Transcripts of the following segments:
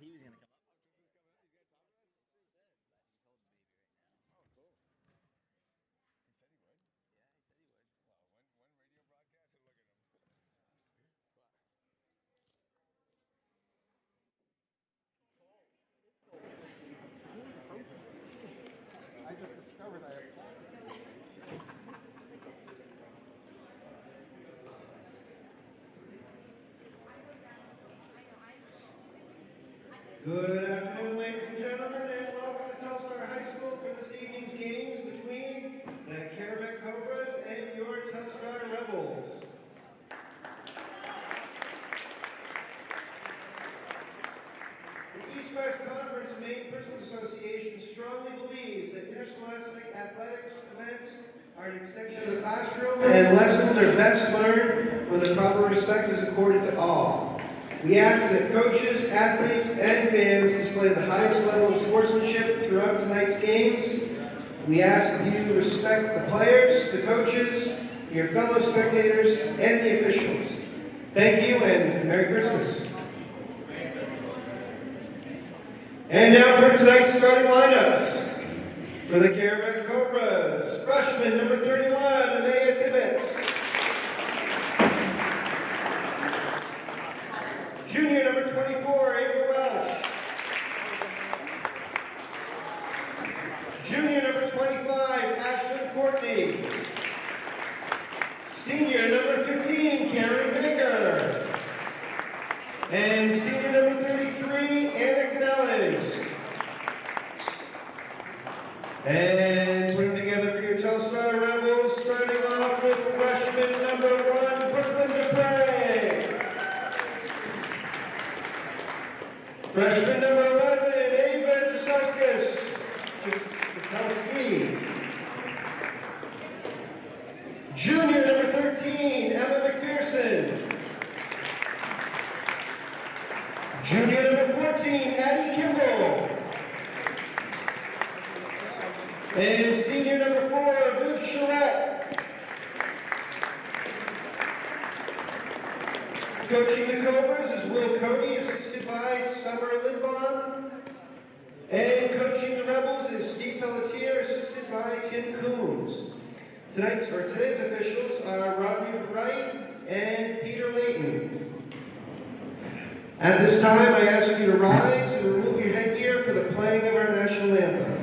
he was going to come up. Oh, cool. He said he would. Yeah, he said he would. Well, one radio broadcast and look at him. I just discovered I have Good afternoon, ladies and gentlemen, and welcome to Telstar High School for this evening's games between the Carrabec Cobras and your Telstar Rebels. The East-West Conference of Maine Principals Association strongly believes that interscholastic athletics events are an extension of the classroom and lessons are best learned when the proper respect is accorded to all. We ask that coaches, athletes, and fans display the highest level of sportsmanship throughout tonight's games. We ask that you respect the players, the coaches, your fellow spectators, and the officials. Thank you and Merry Christmas. And now for tonight's starting lineups. For the Carrabec Cobras, freshman number 31, Amaya Tibbetts. Junior number 24, Ava Welch. Junior number 25, Ashlyn Courtney. Senior number 15, Karen Baker. And senior number 33, Anna Canales. And put them together for your Telstar Rebels, starting off with freshman number 1, Brooklyn DePrey. Freshman number 11, Ava Jasowskis. Junior number 13, Emma McPherson. Junior number 14, Addie Kimball. And senior number 4, Viv Charette. Coaching the Cobras is Will Cody, assisted by Summer Lindbaum. And coaching the Rebels is Steve Pelletier, assisted by Tim Coons. Today's officials are Rodney Wright and Peter Layton. At this time, I ask you to rise and remove your headgear for the playing of our national anthem.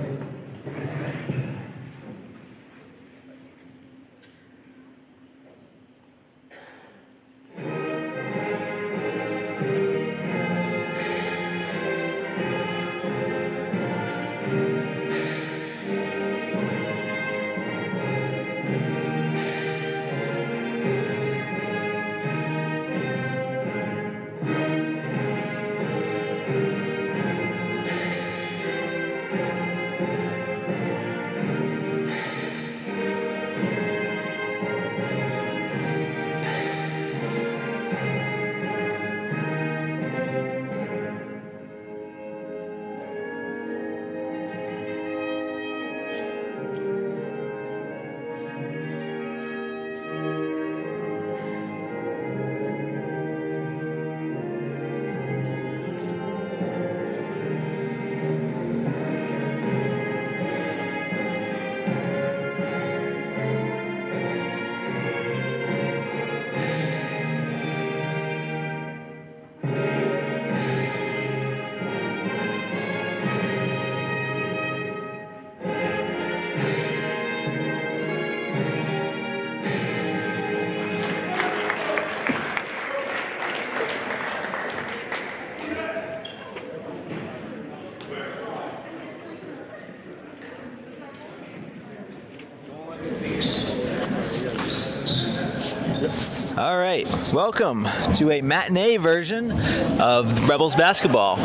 All right, welcome to a matinee version of Rebels basketball.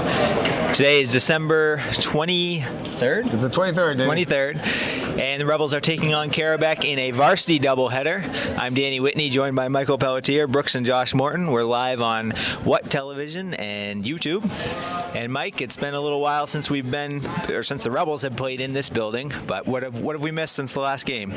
Today is December 23rd? It's the 23rd, dude. 23rd, and the Rebels are taking on Carrabec in a varsity doubleheader. I'm Danny Whitney, joined by Michael Pelletier, Brooks, and Josh Morton. We're live on What Television and YouTube. And Mike, it's been a little while since we've been, or since the Rebels have played in this building. But what have we missed since the last game?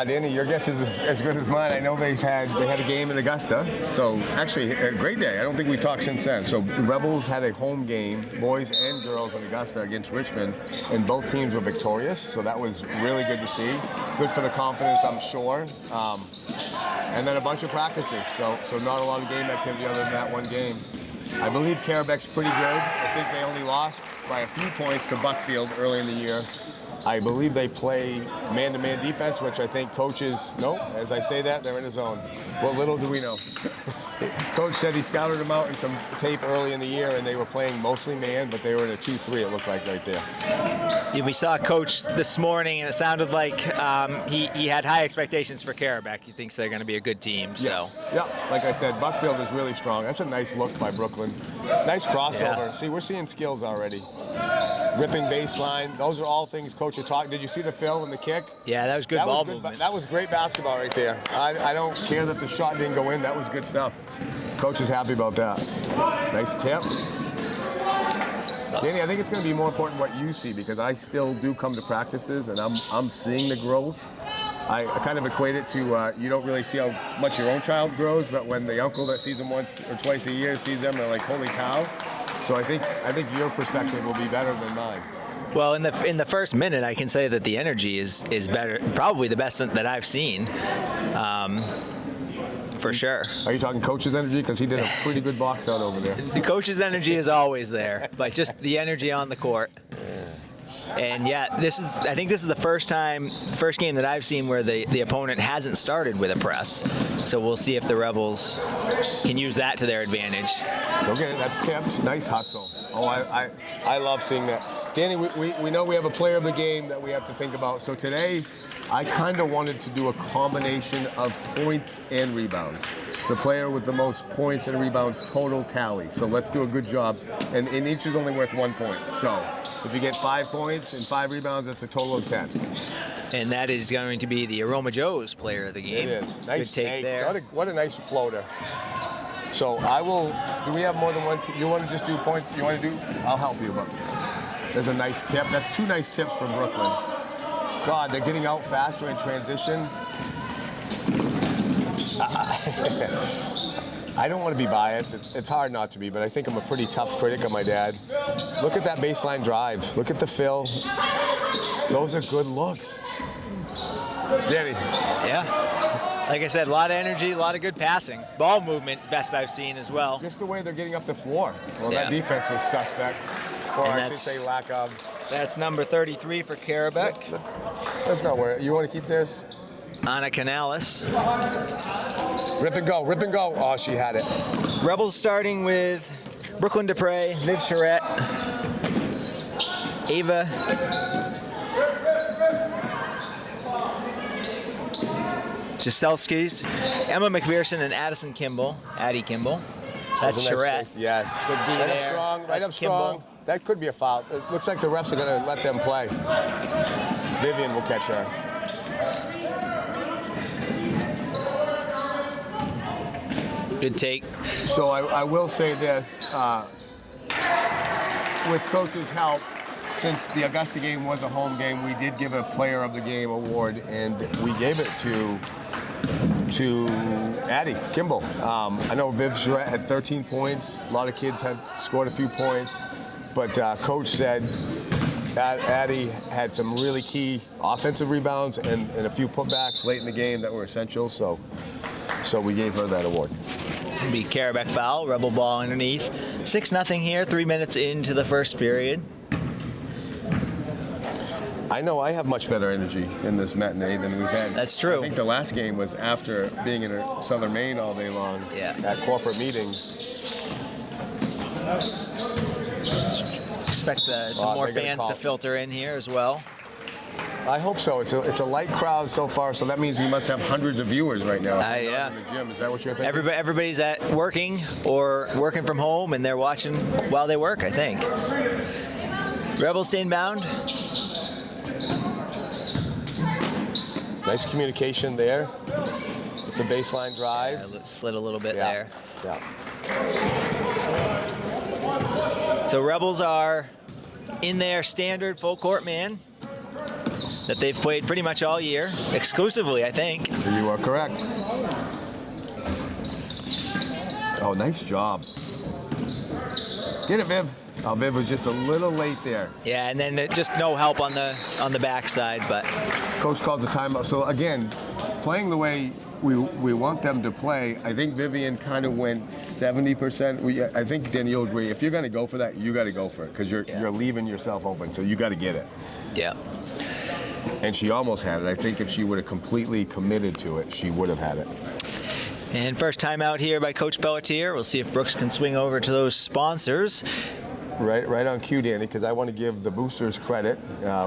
Danny, your guess is as good as mine. I know they had a game in Augusta, so actually a great day. I don't think we've talked since then. So the Rebels had a home game, boys and girls in Augusta against Richmond, and both teams were victorious. So that was really good to see. Good for the confidence, I'm sure. And then a bunch of practices. So not a lot of game activity other than that one game. I believe Carrabec's pretty good. I think they only lost by a few points to Buckfield early in the year. I believe they play man-to-man defense, which I think coaches know. As I say that, they're in a zone. What little do we know? Coach said he scouted them out in some tape early in the year, and they were playing mostly man, but they were in a 2-3, it looked like right there. Yeah, we saw Coach this morning, and it sounded like he had high expectations for Carrabec. He thinks they're going to be a good team. Yes. So. Yeah, like I said, Buckfield is really strong. That's a nice look by Brooklyn. Nice crossover. Yeah. See, we're seeing skills already. Ripping baseline. Those are all things Coach are talking. Did you see the fill and the kick? Yeah, that was good ball movement. That was great basketball right there. I don't care that the shot didn't go in. That was good stuff. Coach is happy about that. Nice tip. Danny, I think it's going to be more important what you see, because I still do come to practices and I'm seeing the growth. I kind of equate it to you don't really see how much your own child grows, but when the uncle that sees them once or twice a year sees them, they're like, holy cow. So I think your perspective will be better than mine. Well, in the first minute, I can say that the energy is better, probably the best that I've seen, for sure. Are you talking Coach's energy? Because he did a pretty good box out over there. The Coach's energy is always there, but just the energy on the court. And yeah, I think this is the first game that I've seen where the opponent hasn't started with a press. So we'll see if the Rebels can use that to their advantage. Go get it. That's tipped. Nice hustle. Oh, I love seeing that. Danny, we know we have a player of the game that we have to think about. So today, I kind of wanted to do a combination of points and rebounds. The player with the most points and rebounds total tally. So let's do a good job. And each is only worth 1 point. So if you get 5 points and 5 rebounds, that's a total of 10. And that is going to be the Aroma Joe's player of the game. It is. Nice take there. What a nice floater. So do we have more than one? You want to just do points? You want to do? I'll help you, but there's a nice tip. That's 2 nice tips from Brooklyn. God, they're getting out faster in transition. I don't want to be biased. It's hard not to be, but I think I'm a pretty tough critic of my dad. Look at that baseline drive. Look at the fill. Those are good looks. Danny. Yeah. Like I said, a lot of energy, a lot of good passing. Ball movement, best I've seen as well. Just the way they're getting up the floor. Well, yeah. That defense was suspect. Or I should say lack of. That's number 33 for Carrabec. That's not where. You want to keep this? Anna Canales. Rip and go, rip and go. Oh, she had it. Rebels starting with Brooklyn Dupre, Viv Charette, Ava Jaselskis, Emma McPherson, and Addison Kimball. Addie Kimball. That's Charette. Nice, yes. Good D right there. Up strong, right That's up strong. Kimball. That could be a foul. It looks like the refs are going to let them play. Vivian will catch her. Good take. So I will say this, with Coach's help, since the Augusta game was a home game, we did give a Player of the Game award, and we gave it to Addie Kimball. I know Viv Charette had 13 points. A lot of kids had scored a few points, but Coach said Addie had some really key offensive rebounds and a few putbacks late in the game that were essential. So we gave her that award. It'll be Carrabec foul, Rebel ball underneath. 6-0 here, 3 minutes into the first period. I know I have much better energy in this matinee than we've had. That's true. I think the last game was after being in Southern Maine all day long at corporate meetings. Expect some more fans to filter in here as well. I hope so. It's a light crowd so far, so that means we must have hundreds of viewers right now. Yeah. In the gym. Is that what you're thinking? Everybody's working or working from home, and they're watching while they work, I think. Rebels inbound. Nice communication there. It's a baseline drive. Slid a little bit there. Yeah. So Rebels are in their standard full court man that they've played pretty much all year, exclusively, I think. You are correct. Oh, nice job. Get it, Viv. Oh, Viv was just a little late there. Yeah, and then just no help on the backside, but Coach calls the timeout. So again, playing the way we want them to play, I think Vivian kind of went 70%. I think, Danny, you'll agree. If you're going to go for that, you got to go for it because you're leaving yourself open, so you got to get it. Yeah. And she almost had it. I think if she would have completely committed to it, she would have had it. And first timeout here by Coach Pelletier. We'll see if Brooks can swing over to those sponsors. Right on cue, Danny, because I want to give the boosters credit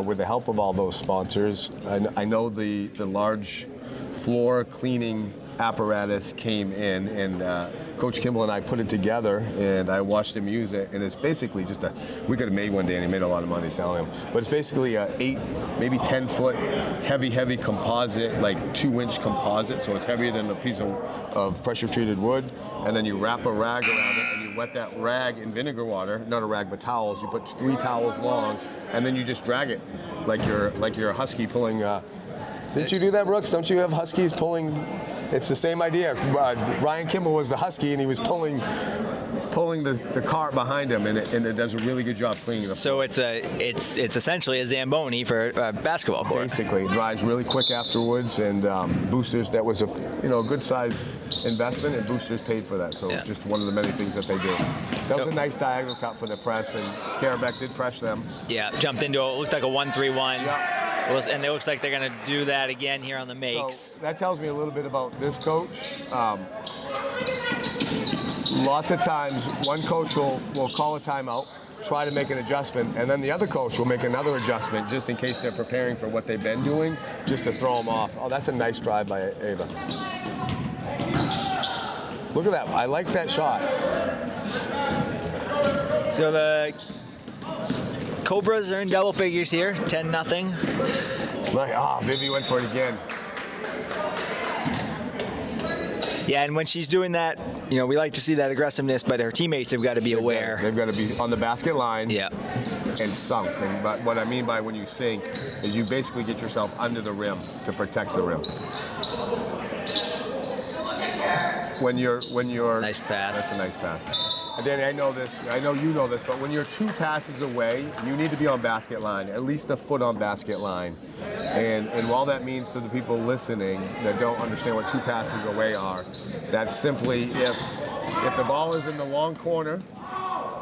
with the help of all those sponsors. I know the large floor cleaning apparatus came in, and Coach Kimball and I put it together, and I watched him use it, and it's basically just we could have made one, Danny, made a lot of money selling them, but it's basically a 8, maybe 10-foot heavy composite, like 2-inch composite, so it's heavier than a piece of pressure-treated wood, and then you wrap a rag around it, and you wet that rag in vinegar water, not a rag, but towels. You put 3 towels long, and then you just drag it like you're a husky pulling. Didn't you do that, Brooks? Don't you have huskies pulling? It's the same idea. Ryan Kimball was the husky, and he was pulling the cart behind him, and it does a really good job cleaning the floor. So it's essentially a Zamboni for a basketball court. Basically, it dries really quick afterwards, and boosters. That was a good size investment, and boosters paid for that. So just one of the many things that they do. That was a nice diagonal cut for the press, and Carrabec did press them. Yeah, jumped into it. Looked like a 1-3-1. Yeah. And it looks like they're going to do that again here on the makes. So that tells me a little bit about this coach. Lots of times, one coach will call a timeout, try to make an adjustment, and then the other coach will make another adjustment just in case they're preparing for what they've been doing, just to throw them off. Oh, that's a nice drive by Ava. Look at that. I like that shot. So the Cobras are in double figures here, 10-0. Vivi went for it again. Yeah, and when she's doing that, we like to see that aggressiveness, but her teammates have got to be aware. They've got to be on the basket line. Yeah. And sunk. But what I mean by when you sink is you basically get yourself under the rim to protect the rim. When you're nice pass. That's a nice pass. Danny, I know this. I know you know this, but when you're 2 passes away, you need to be on basket line, at least a foot on basket line. And while that means to the people listening that don't understand what 2 passes away are, that's simply if the ball is in the long corner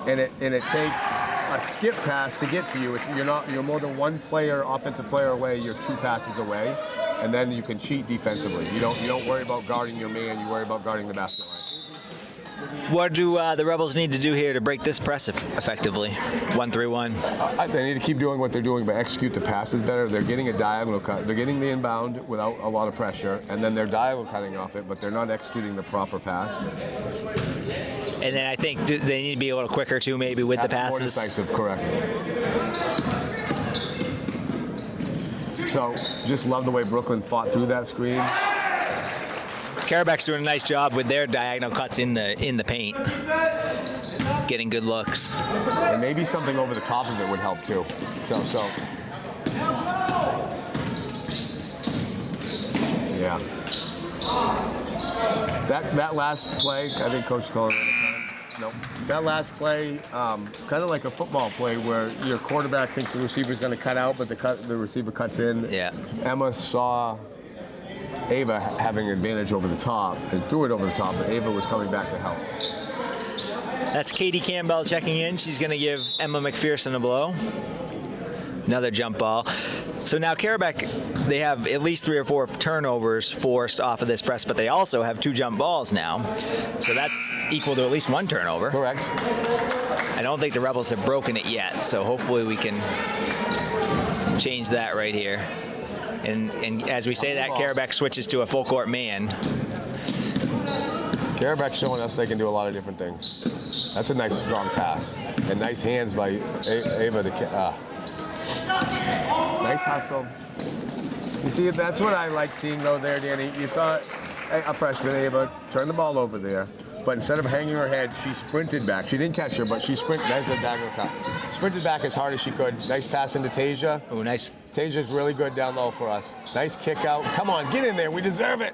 and it takes a skip pass to get to you, you're more than 1 offensive player away. You're 2 passes away, and then you can cheat defensively. You don't worry about guarding your man. You worry about guarding the basket line. What do the Rebels need to do here to break this press effectively? 1-3-1. They need to keep doing what they're doing, but execute the passes better. They're getting a diagonal cut. They're getting the inbound without a lot of pressure, and then they're diagonal cutting off it, but they're not executing the proper pass. And then I think they need to be a little quicker too, maybe with the passes. More decisive, correct. So just love the way Brooklyn fought through that screen. Carrabec's doing a nice job with their diagonal cuts in the paint, getting good looks. And maybe something over the top of it would help too. So yeah. That last play, I think Coach called it. Nope. That last play, kind of like a football play where your quarterback thinks the receiver's going to cut out, but the receiver cuts in. Yeah. Emma saw Ava having an advantage over the top and threw it over the top, but Ava was coming back to help. That's Katie Campbell checking in. She's going to give Emma McPherson a blow. Another jump ball. So now Carrabec, they have at least 3 or 4 turnovers forced off of this press, but they also have 2 jump balls now. So that's equal to at least 1 turnover. Correct. I don't think the Rebels have broken it yet, so hopefully we can change that right here. And as we say that, Carrabec switches to a full court man. Carrabec showing us they can do a lot of different things. That's a nice strong pass. And nice hands by Ava to nice hustle. You see, that's what I like seeing though there, Danny. You saw a freshman, Ava, turn the ball over there. but instead of hanging her head, she sprinted back. She didn't catch her, but she sprinted. That's a diagonal cut. Sprinted back as hard as she could. Nice pass into Tasia. Oh, nice. Tasia's really good down low for us. Nice kick out. Come on, get in there. We deserve it.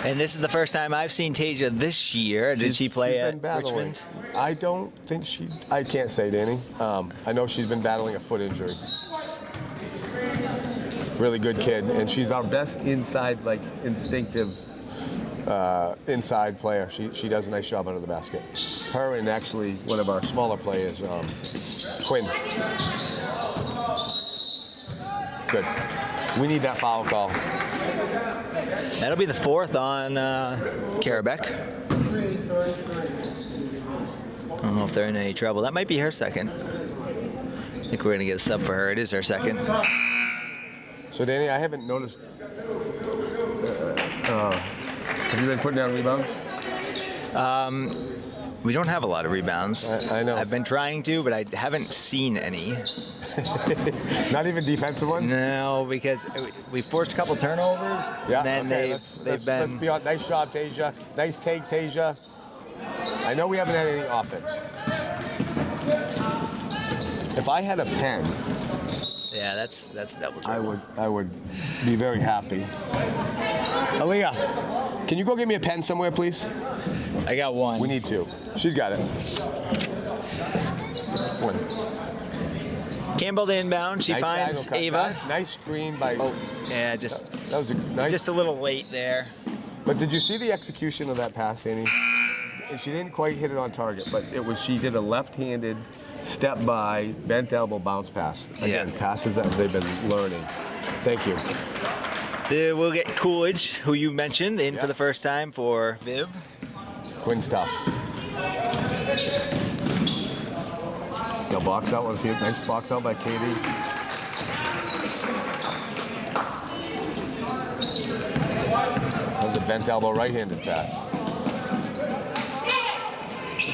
And this is the first time I've seen Tasia this year. Did she play at Richmond? I don't think I can't say, Danny. I know she's been battling a foot injury. Really good kid, and she's our best inside, like instinctive inside player. She does a nice job under the basket. Her and actually one of our smaller players, Quinn. Good. We need that foul call. That'll be the 4th on Carrabec. I don't know if they're in any trouble. That might be her second. I think we're going to get a sub for her. It is her second. So, Danny, I haven't noticed. Have you been putting down rebounds? We don't have a lot of rebounds. I know. I've been trying to, but I haven't seen any. Not even defensive ones? No, because we forced a couple turnovers. Yeah, and then okay, let's be on. Nice job, Tasia. Nice take, Tasia. I know we haven't had any offense. If I had a pen, yeah, that's double trouble. I would be very happy. Aaliyah, can you go get me a pen somewhere, please? I got one. We need two. She's got it. One. Campbell to inbound. She Nice finds diagonal cut. Ava. Nice screen by. Oh, yeah, just That was a nice. just a little late there. But did you see the execution of that pass, Danny? And she didn't quite hit it on target, but it was. She did a left-handed step by, bent elbow bounce pass. Again, Yeah. passes that they've been learning. Thank you. We'll get Coolidge, who you mentioned, in Yeah. for the first time for Viv. Quinn's tough. Now box out. Want to see a nice box out by Katie? That was a bent elbow right-handed pass.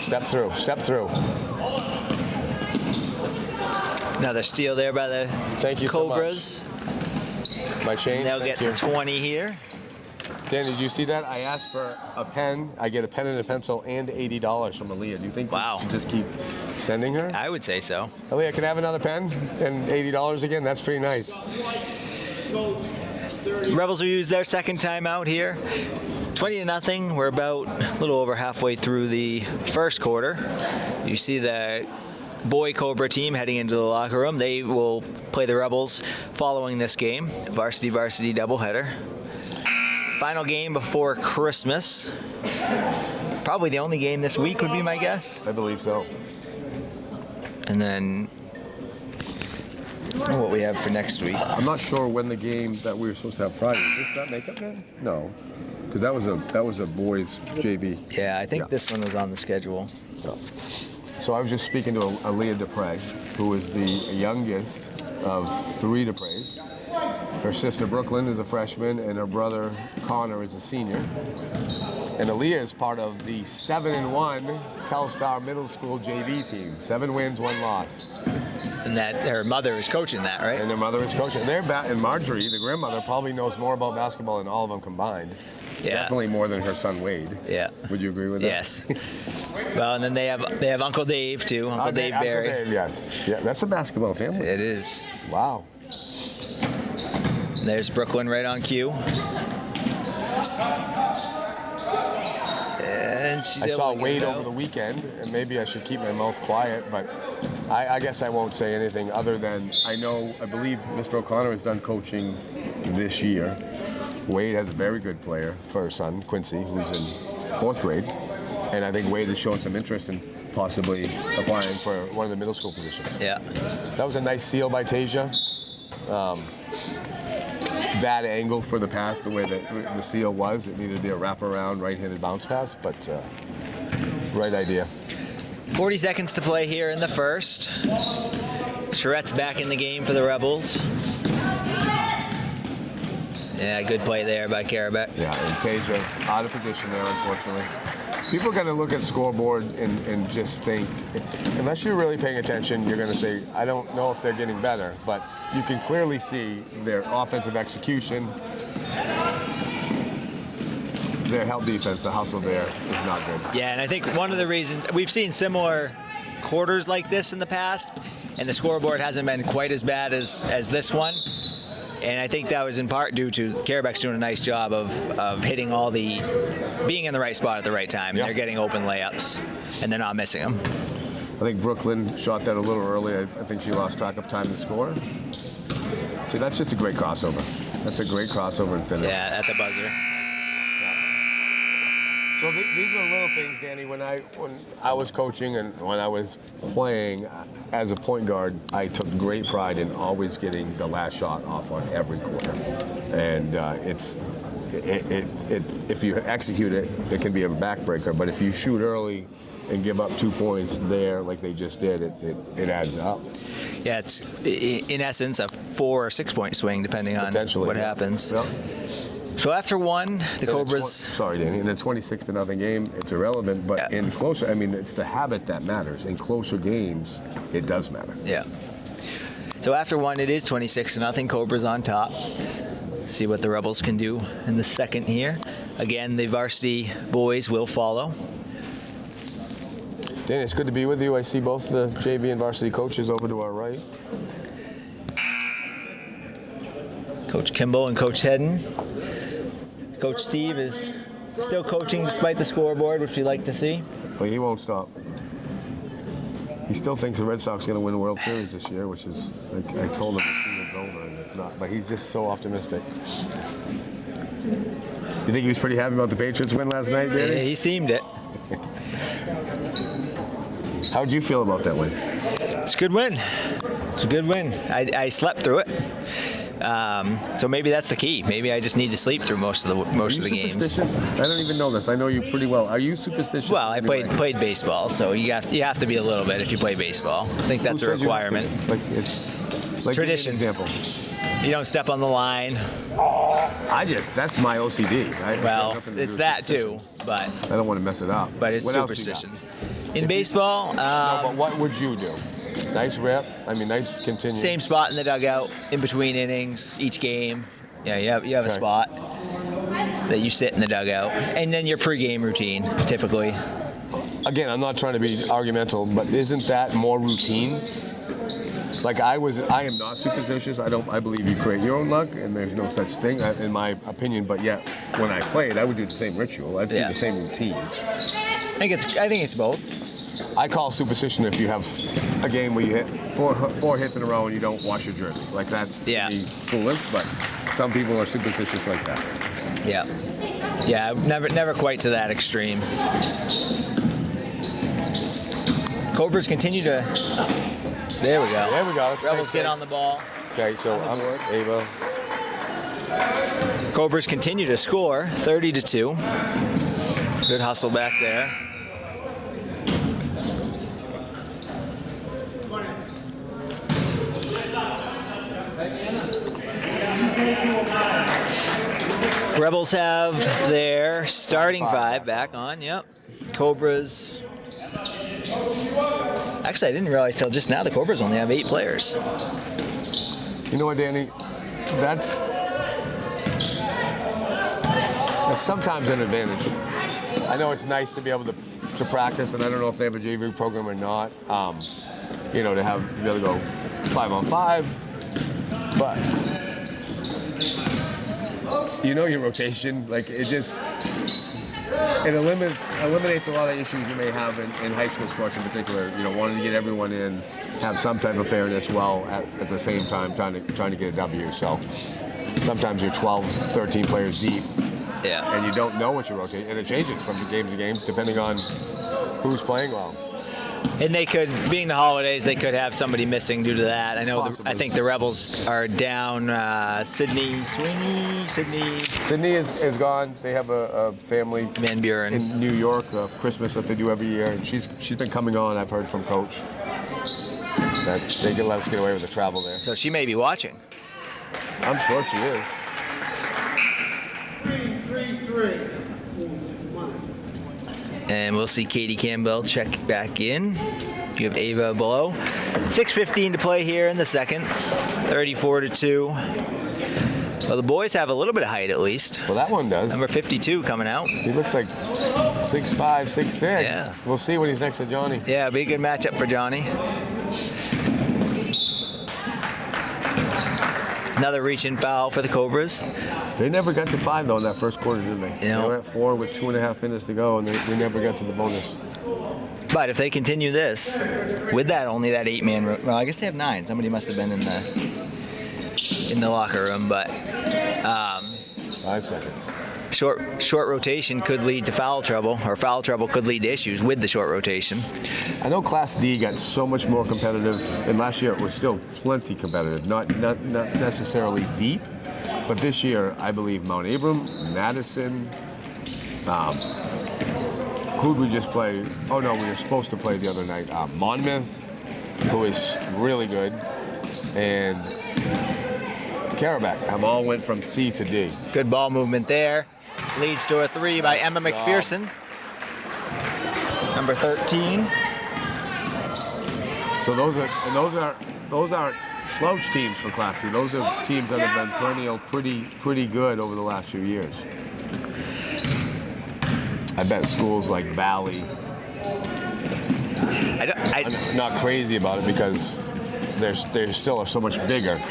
Step through. Step through. Another steal there by the Thank you Cobras. so much. My change. They'll Thank get you. the 20 here. Danny, did you see that? I asked for a pen. I get a pen and a pencil and $80 from Aaliyah. Do you think Wow. we should just keep sending her? I would say so. Aaliyah, can I have another pen and $80 again? That's pretty nice. Rebels will use their second timeout here. 20-0. We're about a little over halfway through the first quarter. You see the boy Cobra team heading into the locker room. They will play the Rebels following this game. Varsity doubleheader. Final game before Christmas. Probably the only game this week would be my guess. I believe so. And then I don't know what we have for next week. I'm not sure when the game that we were supposed to have Friday. Is this that makeup game? No, because that was a boys JV. Yeah, I think Yeah. this one was on the schedule. Yeah. So I was just speaking to Aaliyah Dupre, who is the youngest of 3 Dupres. Her sister Brooklyn is a freshman, and her brother Connor is a senior. And Aaliyah is part of the 7-1 Telstar Middle School JV team. 7 wins, 1 loss. And that her mother is coaching that, right? And their mother is coaching. And Marjorie, the grandmother, probably knows more about basketball than all of them combined. Yeah. Definitely more than her son Wade. Yeah. Would you agree with that? Yes. Well, and then they have Uncle Dave too. Uncle Dave Barry. Uncle Dave, yes. Yeah, that's a basketball family. It is. Wow. And there's Brooklyn right on cue. And she's I able saw to get Wade it out. over the weekend, and maybe I should keep my mouth quiet, but I guess I won't say anything other than I believe Mr. O'Connor has done coaching this year. Wade has a very good player for her son, Quincy, who's in 4th grade. And I think Wade has shown some interest in possibly applying for one of the middle school positions. Yeah. That was a nice seal by Tasia. Bad angle for the pass, the way that the seal was. It needed to be a wraparound right-handed bounce pass, but right idea. 40 seconds to play here in the first. Charette's back in the game for the Rebels. Yeah, good play there by Carrabec. Yeah, and Tasia out of position there, unfortunately. People are going to look at scoreboard and just think, unless you're really paying attention, you're going to say, I don't know if they're getting better, but you can clearly see their offensive execution, their help defense, the hustle there is not good. Yeah, and I think one of the reasons we've seen similar quarters like this in the past, and the scoreboard hasn't been quite as bad as this one. And I think that was in part due to Carrabec's doing a nice job of hitting being in the right spot at the right time. Yep. They're getting open layups, and they're not missing them. I think Brooklyn shot that a little early. I think she lost track of time to score. See, that's just a great crossover. That's a great crossover and finish. Yeah, at the buzzer. So these are little things, Danny. When I was coaching and when I was playing as a point guard, I took great pride in always getting the last shot off on every quarter. And if you execute it, it can be a backbreaker. But if you shoot early and give up 2 points there, like they just did, it adds up. Yeah, it's in essence a 4 or 6 point swing depending on what happens. Yeah. So after one, the Cobras. Sorry, Danny. In a 26-0 game, it's irrelevant. But in closer, I mean, it's the habit that matters. In closer games, it does matter. Yeah. So after one, it is 26-0. Cobras on top. See what the Rebels can do in the second here. Again, the varsity boys will follow. Danny, it's good to be with you. I see both the JV and varsity coaches over to our right. Coach Kimball and Coach Hedden. Coach Steve is still coaching despite the scoreboard, which we like to see. Well, he won't stop. He still thinks the Red Sox are going to win the World Series this year, which is, like I told him, the season's over, and it's not. But he's just so optimistic. You think he was pretty happy about the Patriots win last night, Danny? Yeah, he seemed it. How would you feel about that win? It's a good win. It's a good win. I slept through it. So maybe that's the key. Maybe I just need to sleep through most of the games. Superstitious? I don't even know this. I know you pretty well. Are you superstitious? Well, I played baseball, so you have to be a little bit if you play baseball. I think that's a requirement. Like tradition. Example. You don't step on the line. That's my OCD. Right? Well, it's that too, but I don't want to mess it up. But it's superstition. In baseball, no, but what would you do? Nice rep. I mean, nice continue. Same spot in the dugout, in between innings, each game. Yeah, you have a spot that you sit in the dugout, and then your pregame routine, typically. Again, I'm not trying to be argumental, but isn't that more routine? Like I am not superstitious. I believe you create your own luck, and there's no such thing, in my opinion. But yet, when I played, I would do the same ritual. I'd do the same routine. I think it's both. I call superstition if you have a game where you hit four hits in a row and you don't wash your jersey. Like that's to me foolish, but some people are superstitious like that. Yeah, never quite to that extreme. Cobras continue to. There we go. There we go. Rebels get on the ball. Okay, so I'm Ava. Cobras continue to score, 30-2. Good hustle back there. Rebels have their starting five back on. Yep. Cobras. Actually, I didn't realize till just now the Cobras only have 8 players. You know what, Danny? That's sometimes an advantage. I know it's nice to be able to practice, and I don't know if they have a JV program or not. To be able to go 5-on-5, but your rotation, like it eliminates a lot of issues you may have in high school sports in particular. Wanting to get everyone in, have some type of fairness while at the same time trying to get a W. So sometimes you're 12, 13 players deep. Yeah. And you don't know what you're rotating, and it changes from game to game depending on who's playing well. And they could, being the holidays, they could have somebody missing due to that. I think the Rebels are down. Sydney is gone. They have a family Van Buren in New York of Christmas that they do every year, and she's been coming on. I've heard from Coach that they can let us get away with the travel there. So she may be watching. I'm sure she is. 3-3-3. And we'll see Katie Campbell check back in. You have Ava below. 6:15 to play here in the second. 34-2. Well, the boys have a little bit of height at least. Well, that one does. Number 52 coming out. He looks like 6'5", 6'6". Yeah. We'll see when he's next to Johnny. Yeah, it'll be a good matchup for Johnny. Another reach-in foul for the Cobras. They never got to 5 though in that first quarter, did they? No. They were at 4 with 2.5 minutes to go, and they never got to the bonus. But if they continue this, with that only that 8-man, well, I guess they have 9. Somebody must have been in the locker room, but 5 seconds. short rotation could lead to foul trouble, or foul trouble could lead to issues with the short rotation. I know Class D got so much more competitive, and last year it was still plenty competitive, not necessarily deep, but this year I believe Mount Abram, Madison, who'd we just play? Oh no, we were supposed to play the other night. Monmouth, who is really good, and Carrabec have all went from C to D. Good ball movement there. Leads to a 3 by Emma McPherson. Number 13. So those aren't slouch teams for Class C. Those are teams that have been perennial, pretty good over the last few years. I bet schools like Valley. I'm not crazy about it because they're still so much bigger.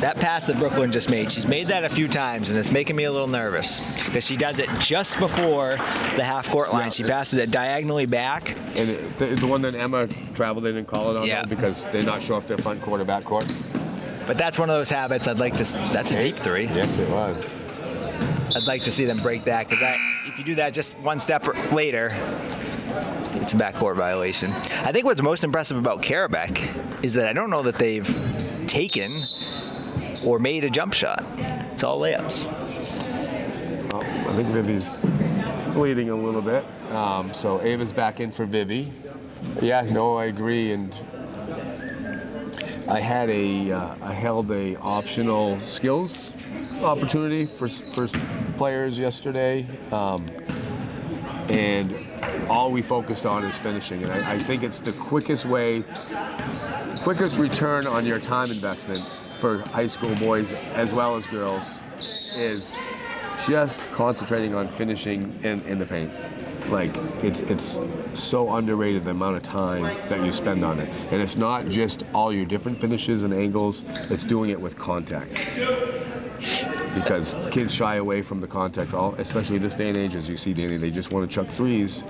That pass that Brooklyn just made, she's made that a few times, and it's making me a little nervous because she does it just before the half-court line. She passes it diagonally back. And the one that Emma traveled in and called it on Yeah. because they're not sure if they're front court or back court. But that's one of those habits I'd like to. That's a deep 3. Yes, it was. I'd like to see them break that because if you do that just one step later, it's a backcourt violation. I think what's most impressive about Carrabec is that I don't know that they've taken or made a jump shot. It's all layups. I think Vivi's bleeding a little bit. So Ava's back in for Vivi. Yeah, no, I agree. And I held a optional skills opportunity for players yesterday. And all we focused on is finishing. And I think it's the quickest return on your time investment for high school boys as well as girls is just concentrating on finishing in the paint. Like it's so underrated the amount of time that you spend on it. And it's not just all your different finishes and angles, it's doing it with contact. Because kids shy away from the contact, especially this day and age, as you see, Danny, they just want to chuck threes.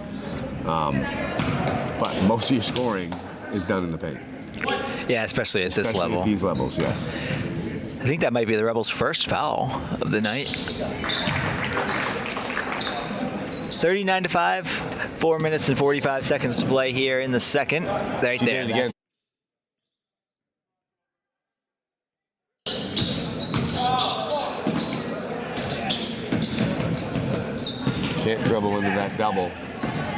But most of your scoring is done in the paint. Yeah, especially at this level. At these levels, yes. I think that might be the Rebels' first foul of the night. 39-5, 4 minutes and 45 seconds to play here in the second. Right She there. did it again. Can't dribble into that double.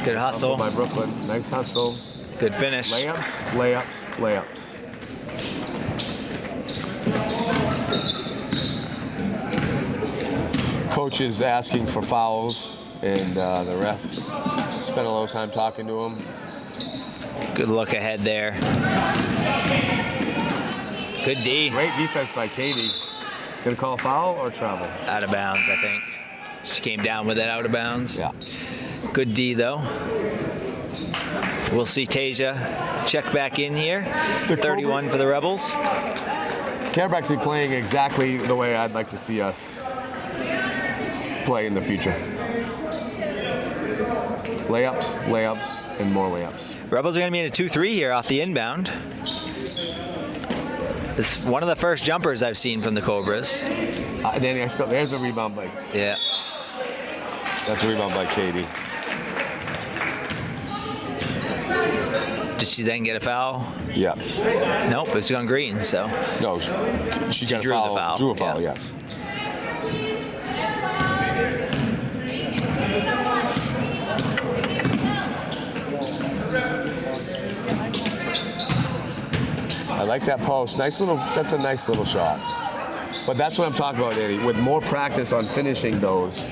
Good hustle. By Brooklyn. Nice hustle. Good finish. Layups, layups, layups. Coach is asking for fouls, and the ref spent a little time talking to him. Good look ahead there. Good D. Great defense by Katie. Gonna call foul or travel? Out of bounds, I think. She came down with it out of bounds. Yeah. Good D, though. We'll see Tasia check back in here. 31 for the Rebels. Carrabec's playing exactly the way I'd like to see us play in the future. Layups, layups, and more layups. Rebels are going to be in a 2-3 here off the inbound. This is one of the first jumpers I've seen from the Cobras. Danny, there's a rebound by. Yeah. That's a rebound by Katie. Did she then get a foul? Yeah. Nope, it's gone green, so. No, she got drew a foul. the foul. Drew a foul, Yeah. yes. I like that post. That's a nice little shot. But that's what I'm talking about, Eddie. With more practice on finishing those,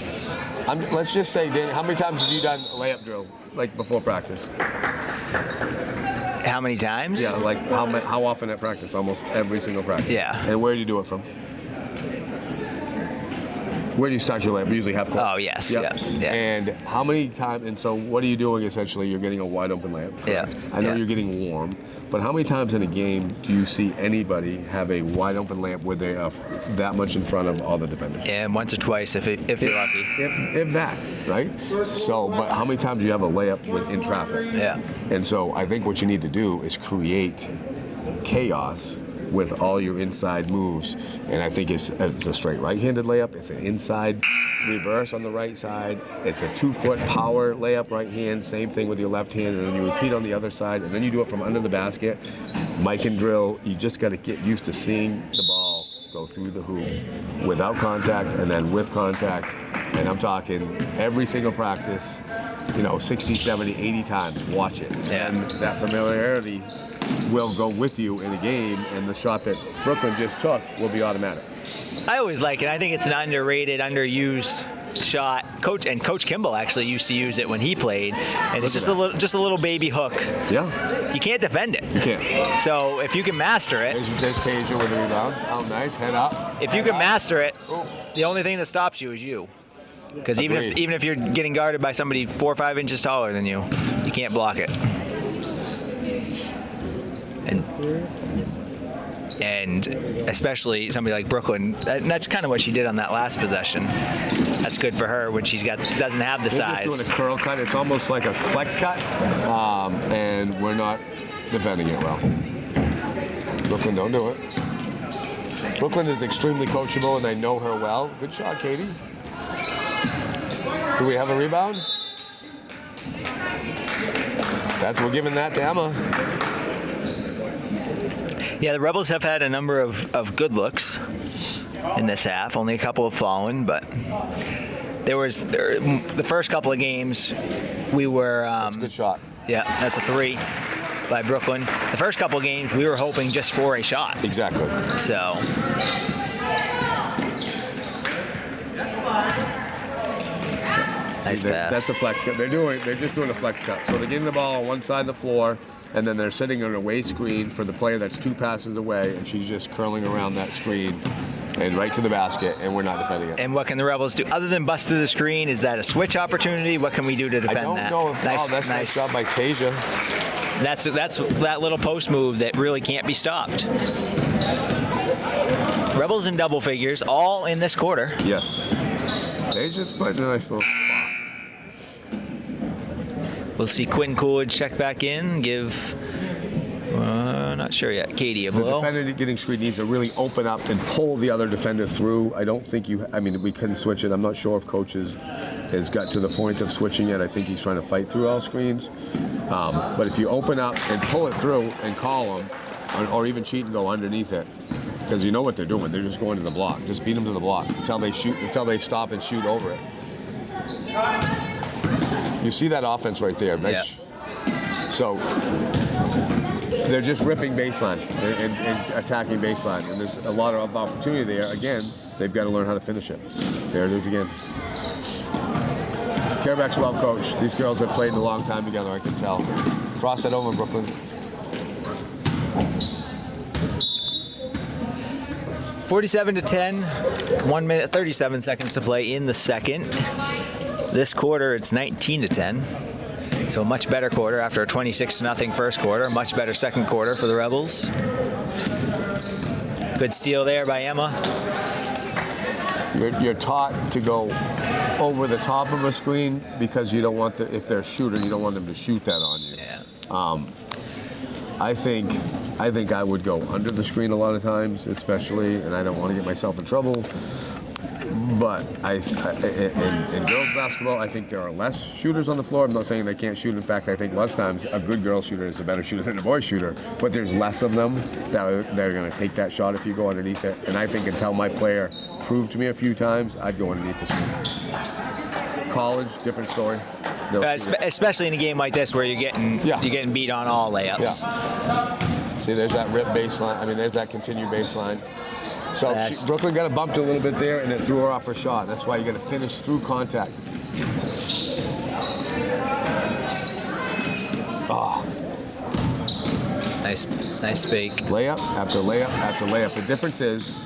let's just say, Danny, how many times have you done a layup drill, like before practice? How many times? Yeah, like how often at practice? Almost every single practice. Yeah. And where do you do it from? Where do you start your layup? Usually half court. Oh, yes. Yep. Yeah. And how many times? And so, what are you doing? Essentially, you're getting a wide open layup. Yeah. I know Yeah. you're getting warm, but how many times in a game do you see anybody have a wide open layup where they are that much in front of all the defenders? And once or twice if you're lucky. If that, right? So, but how many times do you have a layup in traffic? Yeah. And so, I think what you need to do is create chaos with all your inside moves, and I think it's a straight right-handed layup. It's an inside reverse on the right side. It's a 2-foot power layup right hand. Same thing with your left hand, and then you repeat on the other side, and then you do it from under the basket. Mic and drill. You just got to get used to seeing the ball go through the hoop without contact, and then with contact. And I'm talking every single practice, 60, 70, 80 times. Watch it. Yeah. And that familiarity will go with you in a game, and the shot that Brooklyn just took will be automatic. I always like it. I think it's an underrated, underused shot. Coach Kimball actually used to use it when he played, and it's just a little baby hook. Yeah. You can't defend it. You can't. So if you can master it, There's Tasia with a rebound. Oh, nice. Head up. if you Head can up. master it, Oh. the only thing that stops you is you. Because even Agreed. if you're getting guarded by somebody 4 or 5 inches taller than you, you can't block it. And especially somebody like Brooklyn, that's kind of what she did on that last possession. That's good for her when doesn't have the They're size. just doing a curl cut. It's almost like a flex cut, and we're not defending it well. Brooklyn, don't do it. Brooklyn is extremely coachable, and I know her well. Good shot, Katie. Do we have a rebound? We're giving that to Emma. Yeah, the Rebels have had a number of good looks in this half. Only a couple have fallen, but the first couple of games we were. That's a good shot. Yeah, that's a 3 by Brooklyn. The first couple of games we were hoping just for a shot. Exactly. So. Nice pass. That's a flex cut. They're just doing a flex cut. So they're getting the ball on one side of the floor, and then they're sitting on a away screen for the player that's 2 passes away, and she's just curling around that screen and right to the basket, and we're not defending it. And what can the Rebels do other than bust through the screen? Is that a switch opportunity? What can we do to defend that? I don't know if that's a nice job by Tasia. That's that little post move that really can't be stopped. Rebels in double figures, all in this quarter. Yes. Tasia's put in a nice little spot. We'll see Quinn Coolidge check back in, give, not sure yet, Katie a The blow. defender getting screened needs to really open up and pull the other defender through. I don't think we couldn't switch it. I'm not sure if coach has got to the point of switching it. I think he's trying to fight through all screens. But if you open up and pull it through and call them, or even cheat and go underneath it, because you know what they're doing. They're just going to the block. Just beat them to the block until they stop and shoot over it. You see that offense right there. Nice. Yeah. So they're just ripping baseline and attacking baseline. And there's a lot of opportunity there. Again, they've got to learn how to finish it. There it is again. Carrabec's well coached. These girls have played a long time together, I can tell. Cross it over, Brooklyn. 47-10, 1 minute 37 seconds to play in the second. This quarter, it's 19-10. So a much better quarter after a 26-0 first quarter. Much better second quarter for the Rebels. Good steal there by Emma. You're taught to go over the top of a screen because you don't want if they're a shooter, you don't want them to shoot that on you. Yeah. I think I would go under the screen a lot of times, especially, and I don't want to get myself in trouble. But in girls basketball, I think there are less shooters on the floor. I'm not saying they can't shoot. In fact, I think most times a good girl shooter is a better shooter than a boy shooter. But there's less of them that are going to take that shot if you go underneath it. And I think until my player proved to me a few times, I'd go underneath the screen. College, different story. Especially in a game like this where you're getting beat on all layups. Yeah. See, there's that rip baseline. I mean, there's that continued baseline. So Brooklyn got bumped a little bit there, and it threw her off her shot. That's why you got to finish through contact. Oh. Nice fake. Layup after layup after layup. The difference is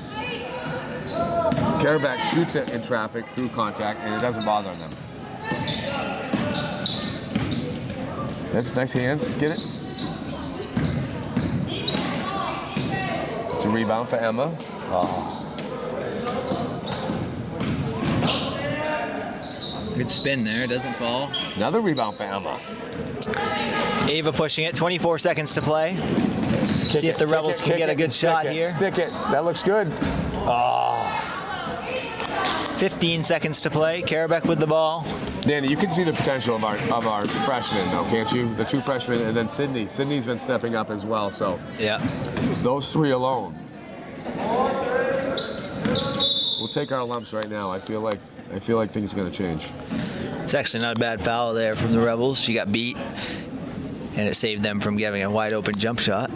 Carrabec shoots it in traffic through contact, and it doesn't bother them. That's nice hands. Get it. It's a rebound for Emma. Oh. Good spin there, doesn't fall. Another rebound for Emma. Ava pushing it, 24 seconds to play. See if the Rebels can get a good shot here. Stick it. That looks good. Oh. 15 seconds to play. Carrabec with the ball. Danny, you can see the potential of our freshmen, though, can't you? The two freshmen, and then Sydney. Sydney's been stepping up as well. So yeah, those three alone. We'll take our lumps right now. I feel like things are going to change. It's actually not a bad foul there from the Rebels. She got beat, and it saved them from getting a wide open jump shot.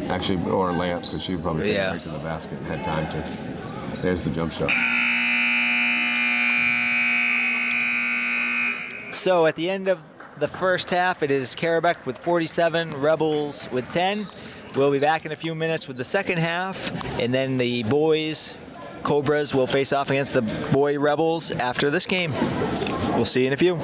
Actually, or a layup, because she would probably take it right to the basket and had time to. There's the jump shot. So at the end of the first half, it is Carrabec with 47, Rebels with 10. We'll be back in a few minutes with the second half, and then the boys, Cobras, will face off against the boy Rebels after this game. We'll see you in a few.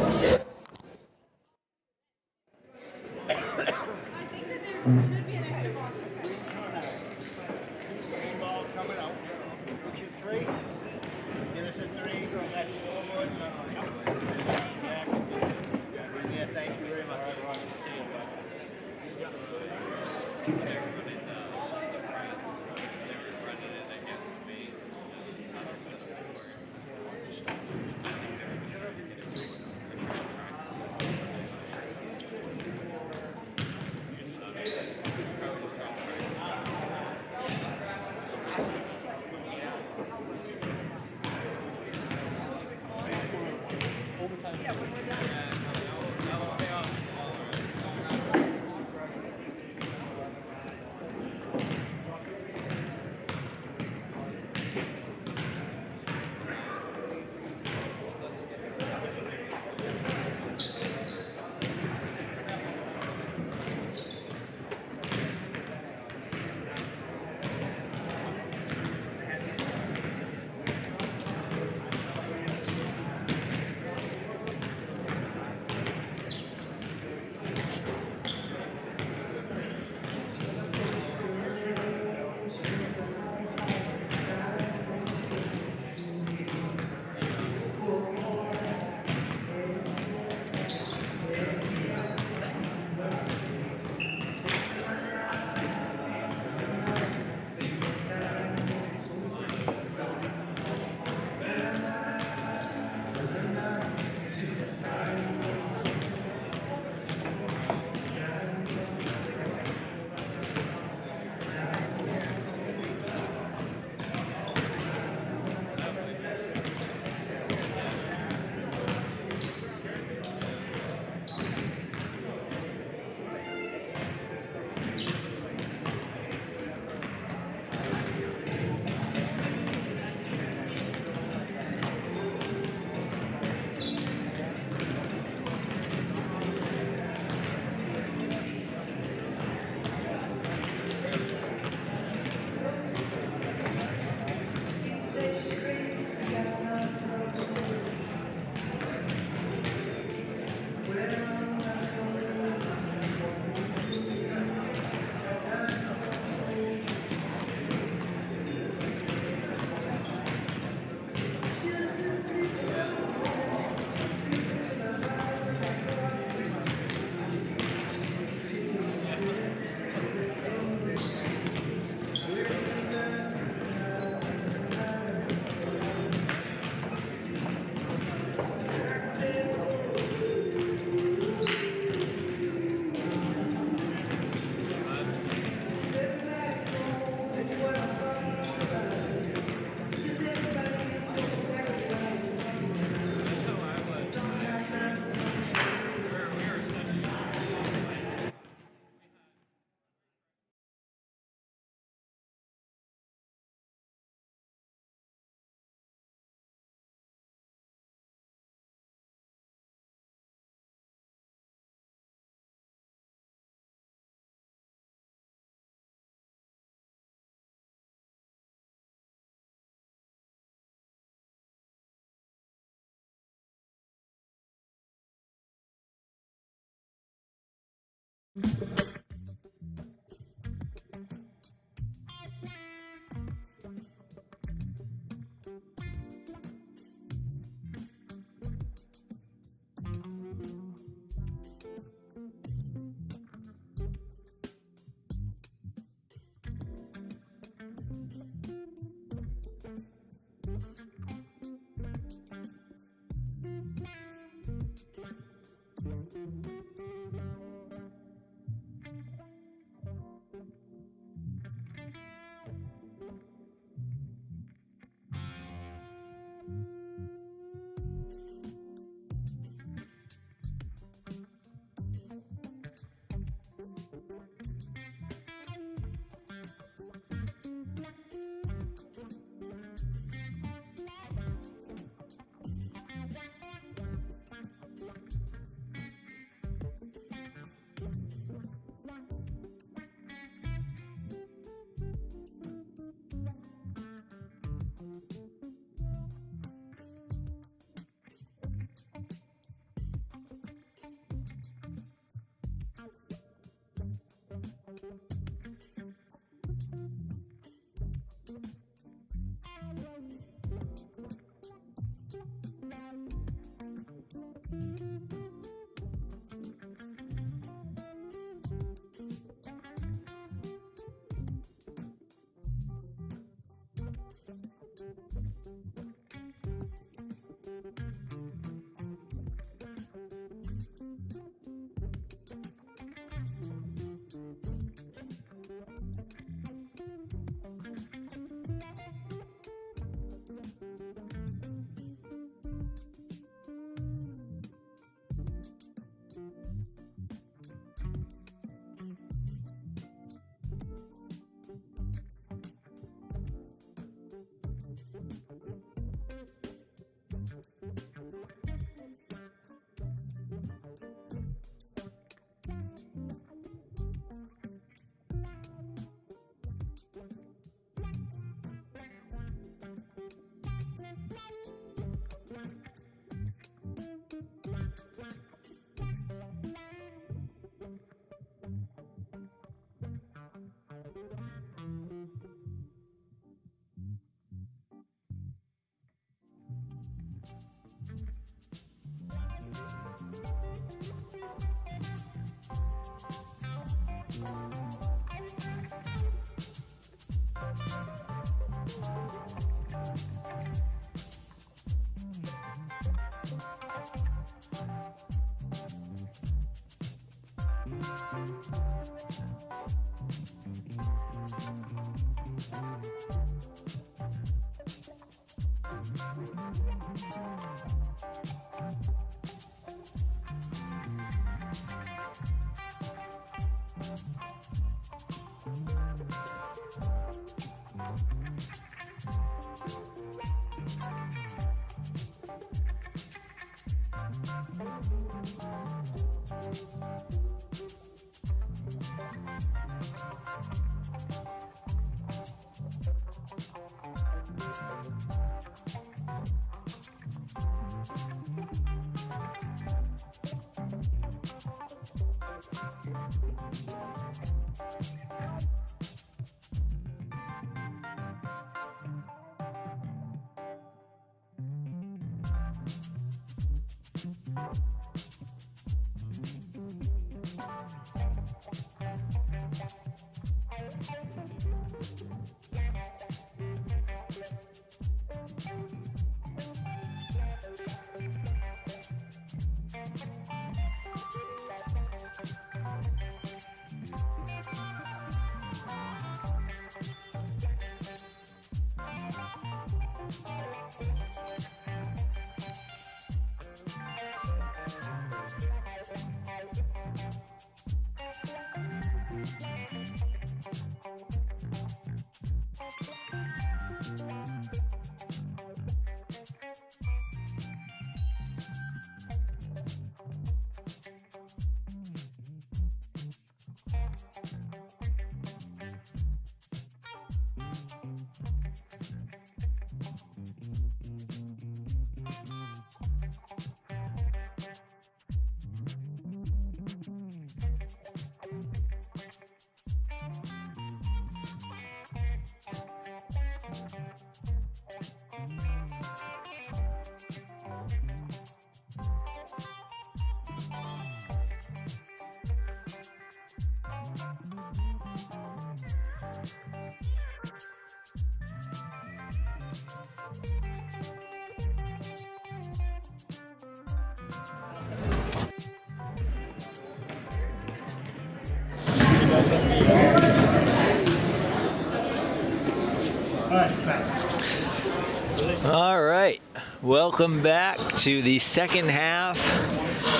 All right, welcome back to the second half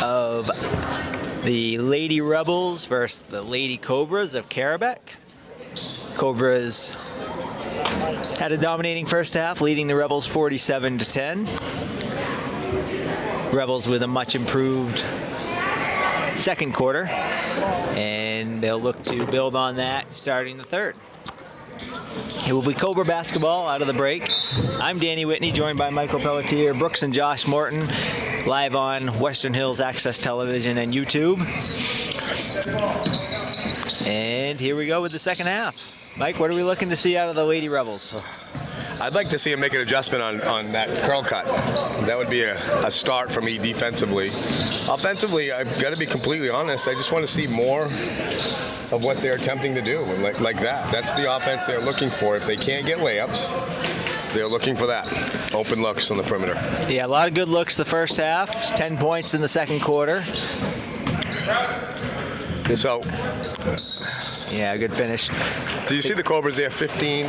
of the Lady Rebels versus the Lady Cobras of Carrabec. Cobras had a dominating first half, leading the Rebels 47-10. Rebels with a much improved second quarter, and they'll look to build on that starting the third. It will be Cobra basketball out of the break. I'm Danny Whitney, joined by Michael Pelletier, Brooks and Josh Morton, live on Western Hills Access Television and YouTube. And here we go with the second half. Mike, what are we looking to see out of the Lady Rebels? I'd like to see him make an adjustment on that curl cut. That would be a start for me defensively. Offensively, I've got to be completely honest. I just want to see more of what they're attempting to do, like that. That's the offense they're looking for. If they can't get layups, they're looking for that. Open looks on the perimeter. Yeah, a lot of good looks the first half. 10 points in the second quarter. Good. So, yeah, good finish. do you see the Cobras there? 15.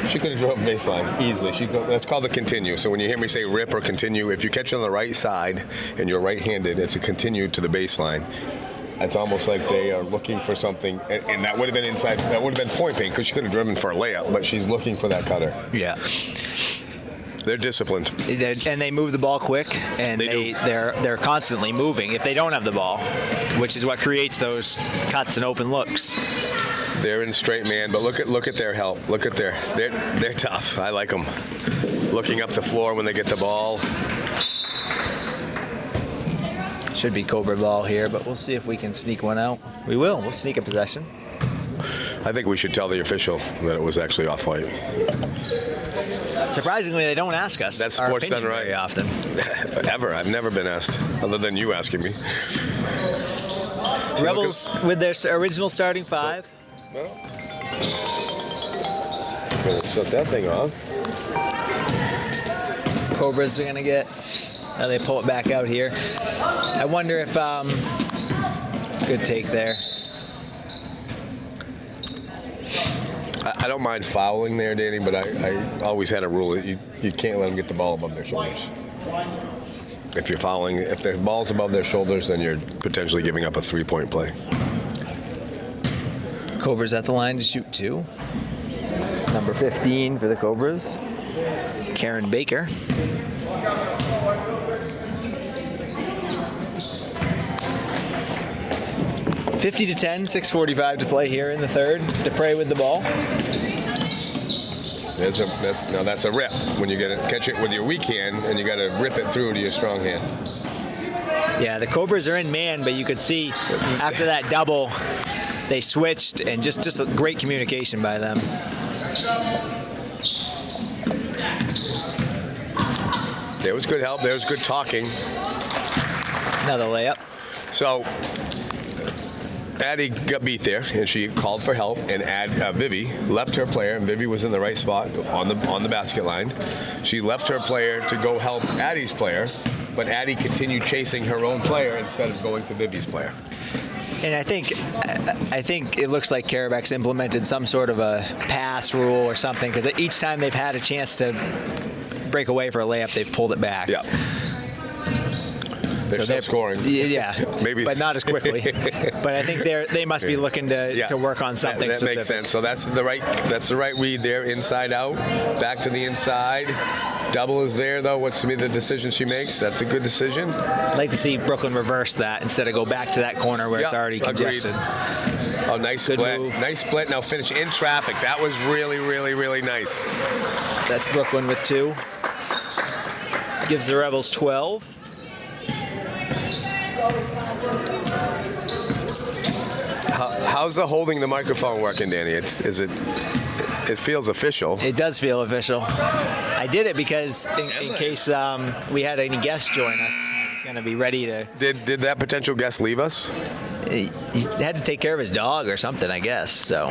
She could have drove baseline easily. That's called the continue. So when you hear me say rip or continue, if you catch it on the right side and you're right-handed, it's a continue to the baseline. It's almost like they are looking for something, and that would have been inside. That would have been point pink because she could have driven for a layup, but she's looking for that cutter. Yeah. They're disciplined. And they move the ball quick, and they're constantly moving if they don't have the ball, which is what creates those cuts and open looks. They're in straight man, but look at their help. Look at they're tough. I like them. Looking up the floor when they get the ball. Should be Cobra ball here, but we'll see if we can sneak one out. We will. We'll sneak a possession. I think we should tell the official that it was actually off-white. Surprisingly, they don't ask us. That's our sports done opinion right. Very often. Ever. I've never been asked, other than you asking me. Rebels with their original starting five. Well, gonna shut that thing off. Cobras are going to get... Now they pull it back out here. I wonder if... good take there. I don't mind fouling there, Danny, but I always had a rule that you can't let them get the ball above their shoulders. If you're fouling, if the ball's above their shoulders, then you're potentially giving up a three-point play. Cobras at the line to shoot two. Number 15 for the Cobras, Karen Baker. (50-10), 6:45 to play here in the third. Dupre with the ball. That's a rip when you catch it with your weak hand and you got to rip it through to your strong hand. Yeah, the Cobras are in man, but you could see after that double, they switched, and just a great communication by them. There was good help. There was good talking. Another layup. So Addie got beat there, and she called for help, and Vivi left her player, and Vivi was in the right spot on the basket line. She left her player to go help Addie's player, but Addie continued chasing her own player instead of going to Vivi's player. And I think it looks like Carrabec's implemented some sort of a pass rule or something, because each time they've had a chance to break away for a layup, they've pulled it back. Yeah. They're still scoring. Yeah, maybe, but not as quickly. But I think they must be looking to work on something that specific. makes sense. So that's the right read there, inside out, back to the inside. Double is there though. What's to be the decision she makes? That's a good decision. I'd like to see Brooklyn reverse that instead of go back to that corner where it's already congested. Agreed. Oh, nice good split. Move. Nice split. Now finish in traffic. That was really, really, really nice. That's Brooklyn with 2. Gives the Rebels 12. How's the holding the microphone working, Danny? It feels official. It does feel official. I did it because in case we had any guests join us. going to be ready to. Did that potential guest leave us? He had to take care of his dog or something, I guess. So.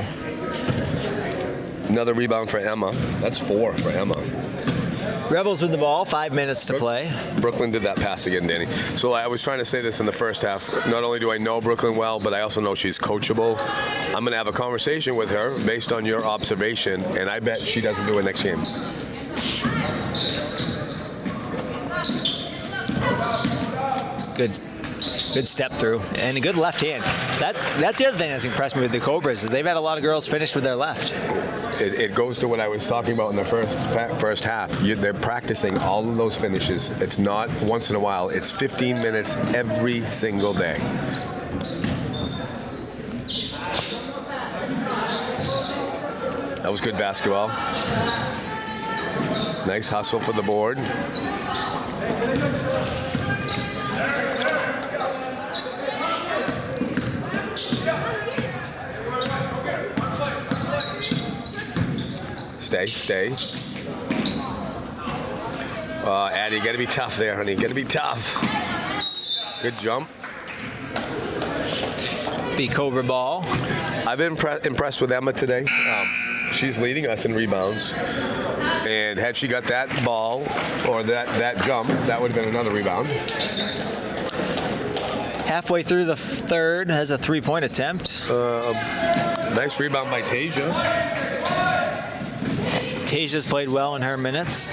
Another rebound for Emma. That's 4 for Emma. Rebels with the ball, 5 minutes to play. Brooklyn did that pass again, Danny. So I was trying to say this in the first half. Not only do I know Brooklyn well, but I also know she's coachable. I'm going to have a conversation with her based on your observation, and I bet she doesn't do it next game. Good step through and a good left hand. That's the other thing that's impressed me with the Cobras is they've had a lot of girls finish with their left. It goes to what I was talking about in the first half. They're practicing all of those finishes. It's not once in a while. It's 15 minutes every single day. That was good basketball. Nice hustle for the board. Stay. Addie, you got to be tough there, honey. Got to be tough. Good jump. The Cobra ball. I've been impressed with Emma today. She's leading us in rebounds. And had she got that ball or that jump, that would have been another rebound. Halfway through the third, has a three-point attempt. Nice rebound by Tasia. Tasia's played well in her minutes.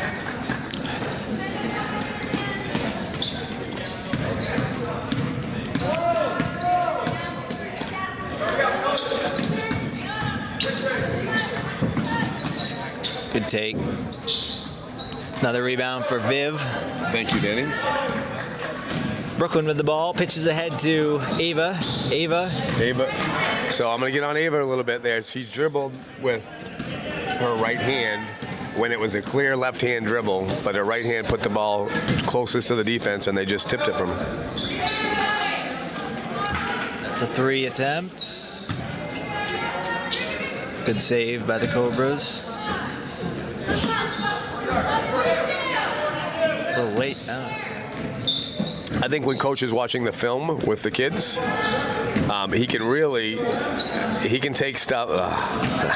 Good take. Another rebound for Viv. Thank you, Danny. Brooklyn with the ball, pitches ahead to Ava. So I'm going to get on Ava a little bit there. She dribbled with her right hand when it was a clear left-hand dribble, but her right hand put the ball closest to the defense, and they just tipped it from her. That's a 3 attempt. Good save by the Cobras. A little late now. I think when coach is watching the film with the kids, he can take stuff.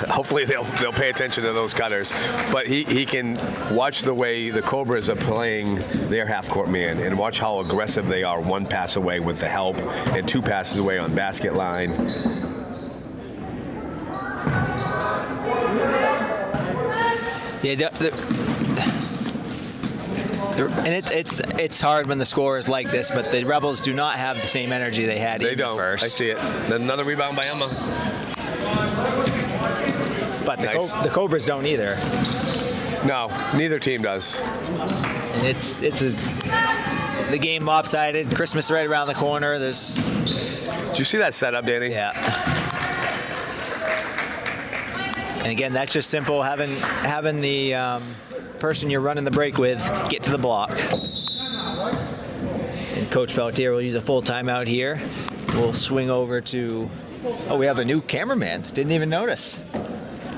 Hopefully they'll pay attention to those cutters, but he can watch the way the Cobras are playing their half-court man and watch how aggressive they are 1 pass away with the help and 2 passes away on basket line. Yeah, and it's hard when the score is like this, but the Rebels do not have the same energy they had in the first. I see it. Another rebound by Emma. But the Cobras don't either. No, neither team does. And the game lopsided. Christmas right around the corner. Did you see that setup, Danny? Yeah. And again, that's just simple having the person you're running the break with get to the block. And Coach Pelletier will use a full timeout here. We'll swing over to, we have a new cameraman. Didn't even notice.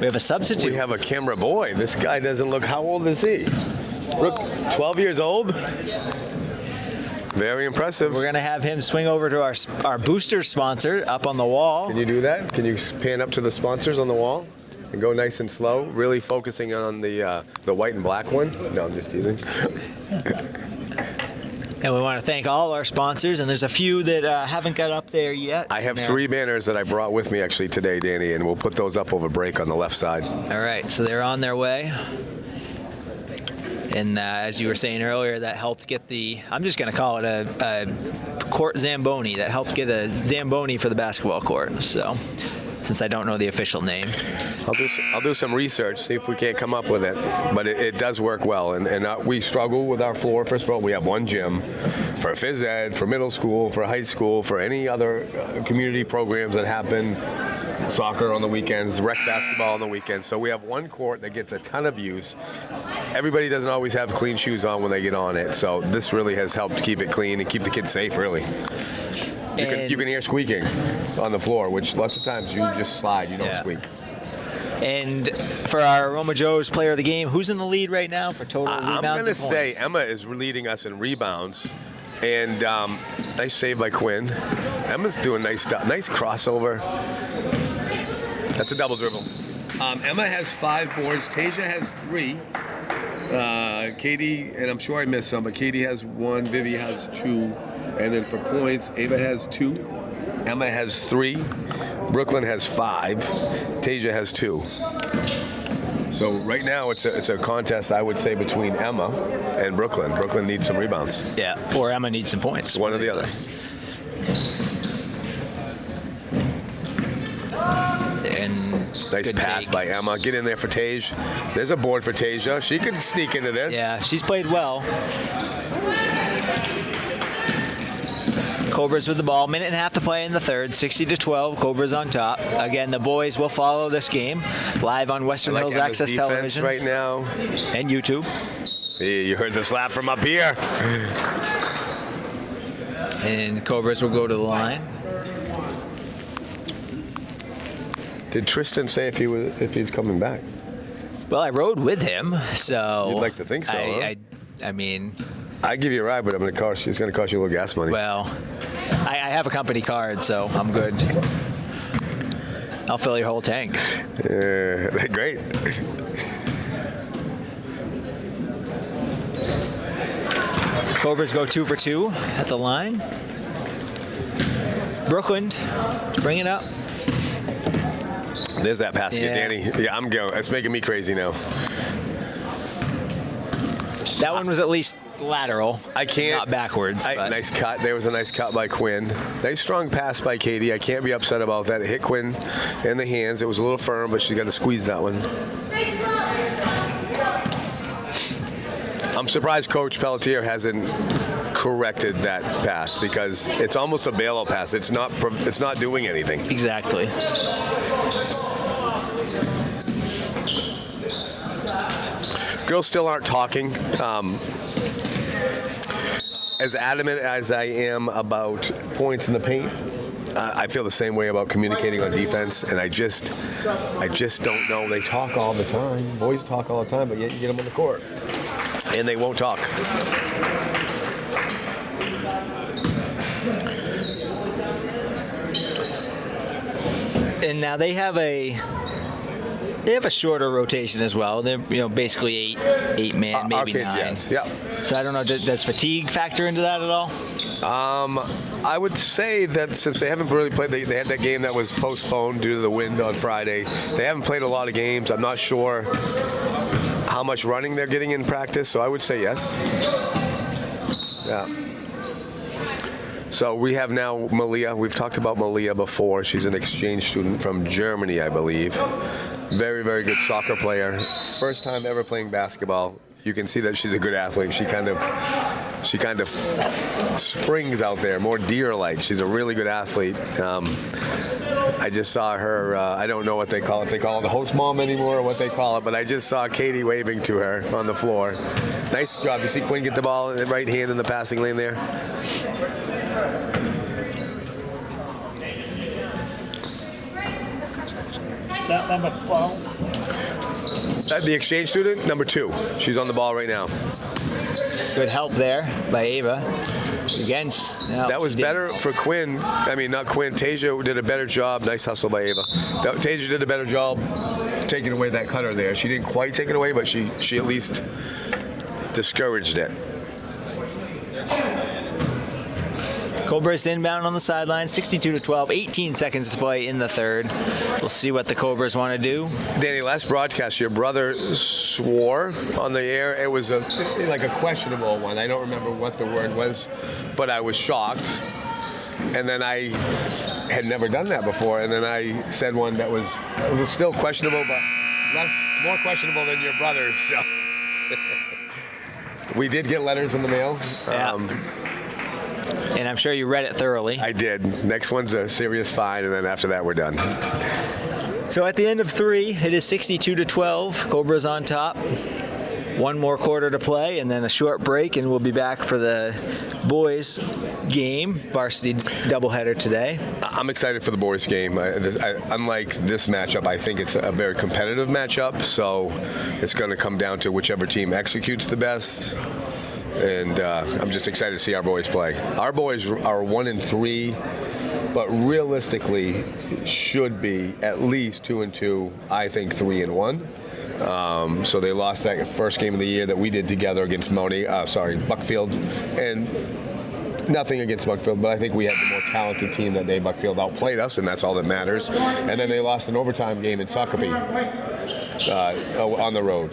We have a substitute. We have a camera boy. This guy doesn't look, how old is he? 12 years old? Very impressive. We're going to have him swing over to our booster sponsor up on the wall. Can you do that? Can you pan up to the sponsors on the wall? And go nice and slow, really focusing on the white and black one. No, I'm just teasing. And we want to thank all our sponsors, and there's a few that haven't got up there yet. I have 3 banners that I brought with me actually today, Danny, and we'll put those up over break on the left side. All right, so they're on their way. And as you were saying earlier, that helped get I'm just going to call it a court Zamboni. That helped get a Zamboni for the basketball court. So, since I don't know the official name. I'll do some research, see if we can't come up with it. But it does work well. And we struggle with our floor. First of all, we have 1 gym for phys ed, for middle school, for high school, for any other community programs that happen. Soccer on the weekends, rec basketball on the weekends. So we have 1 court that gets a ton of use. Everybody doesn't always have clean shoes on when they get on it. So this really has helped keep it clean and keep the kids safe, really. You can hear squeaking on the floor, which lots of times you just slide, you don't squeak. And for our Roma Joe's player of the game, who's in the lead right now for total rebounds? I'm going to say Emma is leading us in rebounds. And nice save by Quinn. Emma's doing nice stuff. Nice crossover. That's a double dribble. Emma has 5 boards. Tasia has 3. Katie, and I'm sure I missed some, but Katie has 1. Vivi has 2. And then for points, Ava has 2. Emma has 3. Brooklyn has 5. Tasia has 2. So right now it's a contest, I would say, between Emma and Brooklyn. Brooklyn needs some rebounds. Yeah, or Emma needs some points. One or the other. And nice pass take by Emma. Get in there for Tage. There's a board for Tasia. She could sneak into this. Yeah, she's played well. Cobras with the ball. Minute and a half to play in the third. 60-12. Cobras on top. Again, the boys will follow this game live on Western Hills Emma's Access defense Television right now. and YouTube. Yeah, you heard the slap from up here. And Cobras will go to the line. Did Tristan say if he's coming back? Well, I rode with him, so You'd like to think so, huh? I mean, I'd give you a ride, but it's going to cost you a little gas money. well, I have a company card, so I'm good. I'll fill your whole tank. Great. Cobras go 2 for 2 at the line. Brooklyn, bring it up. There's that pass Yeah. again, Danny. Yeah, I'm going. It's making me crazy now. That one was at least lateral. I can't. Not backwards. But. Nice cut. There was a nice cut by Quinn. Nice strong pass by Katie. I can't be upset about that. It hit Quinn in the hands. It was a little firm, but she got to squeeze that one. I'm surprised Coach Pelletier hasn't corrected that pass because it's almost a bailout pass. It's not doing anything. Exactly. Girls still aren't talking. As adamant as I am about points in the paint, I feel the same way about communicating on defense, and I just don't know. They talk all the time. Boys talk all the time, but yet you get them on the court, and they won't talk. And now they have a shorter rotation as well. They're basically eight man, maybe Kids, 9. yes, yeah. So I don't know. Does fatigue factor into that at all? I would say that since they haven't really played, they had that game that was postponed due to the wind on Friday. They haven't played a lot of games. I'm not sure how much running they're getting in practice, so I would say yes. Yeah. So we have now Malia. We've talked about Malia before. She's an exchange student from Germany, I believe. Very, very good soccer player. First time ever playing basketball. You can see that she's a good athlete. She kind of springs out there, more deer-like. She's a really good athlete. I just saw her, I don't know what they call it. They call it the host mom anymore or what they call it, but I just saw Katie waving to her on the floor. Nice job. You see Quinn get the ball in the right hand in the passing lane there? That number 12. The exchange student, number 2. She's on the ball right now. Good help there by Ava. Again, That was better for Quinn. I mean, not Quinn. Tasia did a better job. Nice hustle by Ava. Tasia did a better job taking away that cutter there. She didn't quite take it away, but she at least discouraged it. Cobras inbound on the sideline, 62-12, 18 seconds to play in the third. We'll see what the Cobras want to do. Danny, last broadcast, your brother swore on the air. It was like a questionable one. I don't remember what the word was, but I was shocked. And then I had never done that before. And then I said one that was still questionable, but more questionable than your brother's. So. We did get letters in the mail. Yeah. And I'm sure you read it thoroughly. I did. Next one's a serious fine, and then after that, we're done. So at the end of 3, it is 62-12. Cobras on top. One more quarter to play, and then a short break, and we'll be back for the boys' game, varsity doubleheader today. I'm excited for the boys' game. Unlike this matchup, I think it's a very competitive matchup, so it's going to come down to whichever team executes the best. and I'm just excited to see our boys play. Our boys are 1-3, but realistically should be at least 2-2. I think 3-1. So they lost that first game of the year that we did together against Buckfield, and nothing against Buckfield, but I think we had the more talented team that day. Buckfield outplayed us, and that's all that matters. And then they lost an overtime game in Soccerby on the road.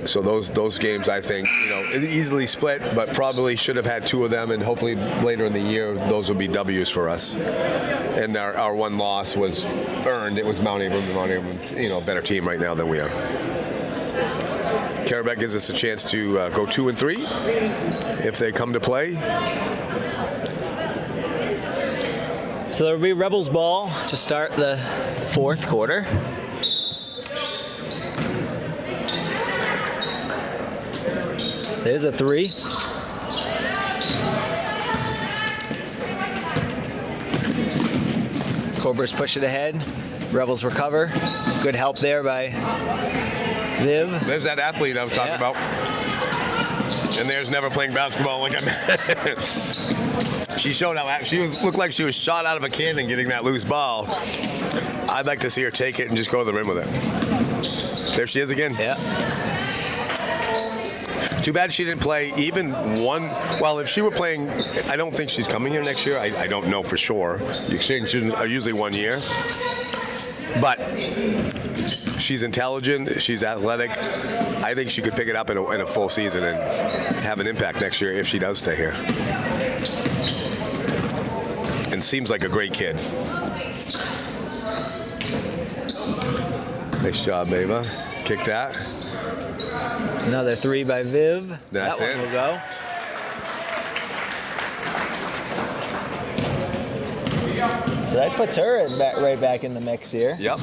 So those games, I think, easily split, but probably should have had 2 of them, and hopefully later in the year, those will be W's for us. And our one loss was earned. It was Mount Abram. Mount Abram's, a better team right now than we are. Carrabec gives us a chance to go 2-3 if they come to play. So there'll be Rebels ball to start the 4th quarter. There's a 3. Cobras push it ahead. Rebels recover. Good help there by Viv. There's that athlete I was talking about. And there's never playing basketball like I meant. She showed out. She looked like she was shot out of a cannon getting that loose ball. I'd like to see her take it and just go to the rim with it. There she is again. Yeah. Too bad she didn't play even one. Well, if she were playing, I don't think she's coming here next year. I don't know for sure. The exchanges are usually 1 year. But she's intelligent. She's athletic. I think she could pick it up in a full season and have an impact next year if she does stay here. And seems like a great kid. Nice job, Ava. Kick that. Another 3 by Viv. That's that one will go. So that puts her right back in the mix here. Yep.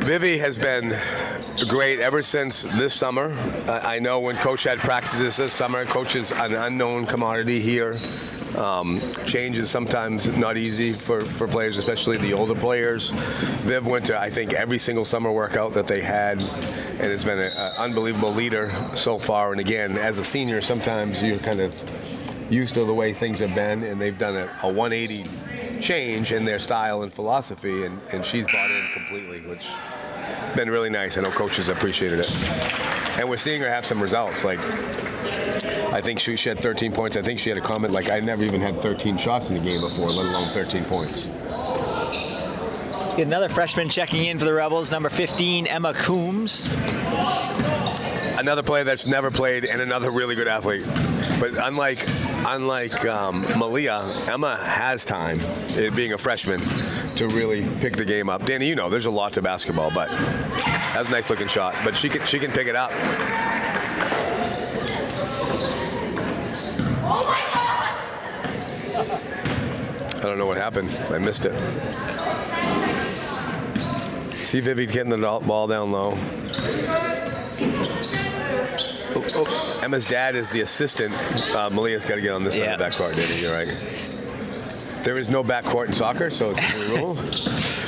Vivi has been great ever since this summer. I know when Coach had practices this summer, Coach is an unknown commodity here. Change is sometimes not easy for players, especially the older players. Viv went to, I think, every single summer workout that they had, and has been an unbelievable leader so far. And again, as a senior, sometimes you're kind of used to the way things have been, and they've done a 180 change in their style and philosophy, and she's bought in completely, which has been really nice. I know coaches appreciated it. And we're seeing her have some results. Like, I think she had 13 points. I think she had a comment like, I never even had 13 shots in the game before, let alone 13 points. Get another freshman checking in for the Rebels, number 15, Emma Coombs. Another player that's never played and another really good athlete. But unlike Malia, Emma has time, being a freshman, to really pick the game up. Danny, there's a lot to basketball, but that's a nice looking shot. But she can pick it up. I don't know what happened. I missed it. See Vivi getting the ball down low. Oh. Emma's dad is the assistant. Malia's got to get on this side of the backcourt, Danny. You're right. There is no backcourt in soccer, so it's a rule.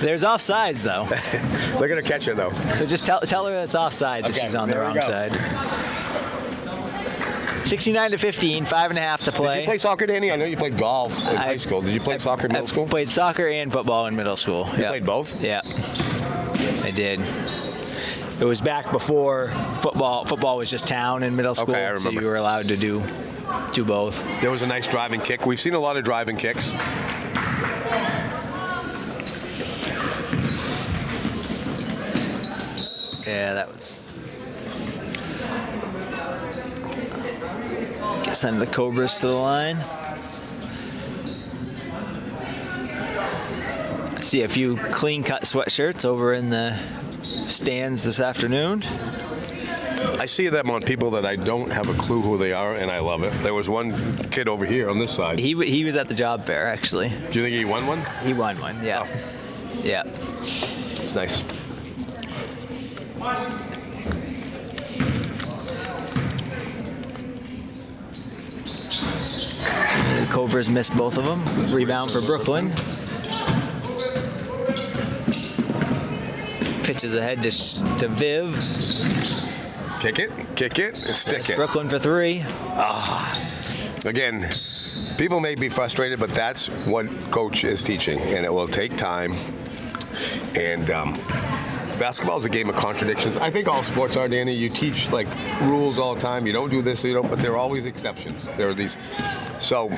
There's offsides, though. They're going to catch her, though. So just tell her it's offsides if she's on the wrong side. 69-15, 5.5 to play. Did you play soccer, Danny? I know you played golf in high school. Did you play soccer in middle school? I played soccer and football in middle school. You played both? Yeah, I did. It was back before football. Football was just town in middle school, okay, I remember. So you were allowed to do both. There was a nice driving kick. We've seen a lot of driving kicks. Yeah, that was. Send the Cobras to the line. I see a few clean-cut sweatshirts over in the stands this afternoon. I see them on people that I don't have a clue who they are, and I love it. There was one kid over here on this side. He was at the job fair, actually. Do you think he won one? He won one, yeah. Oh. Yeah. It's nice. The Cobras missed both of them. Rebound for Brooklyn. Pitches ahead to Viv. Kick it, and stick it. Brooklyn for 3. Again, people may be frustrated, but that's what coach is teaching, and it will take time. And basketball is a game of contradictions. I think all sports are, Danny. You teach like rules all the time. You don't do this, you don't. But there are always exceptions. There are these. So,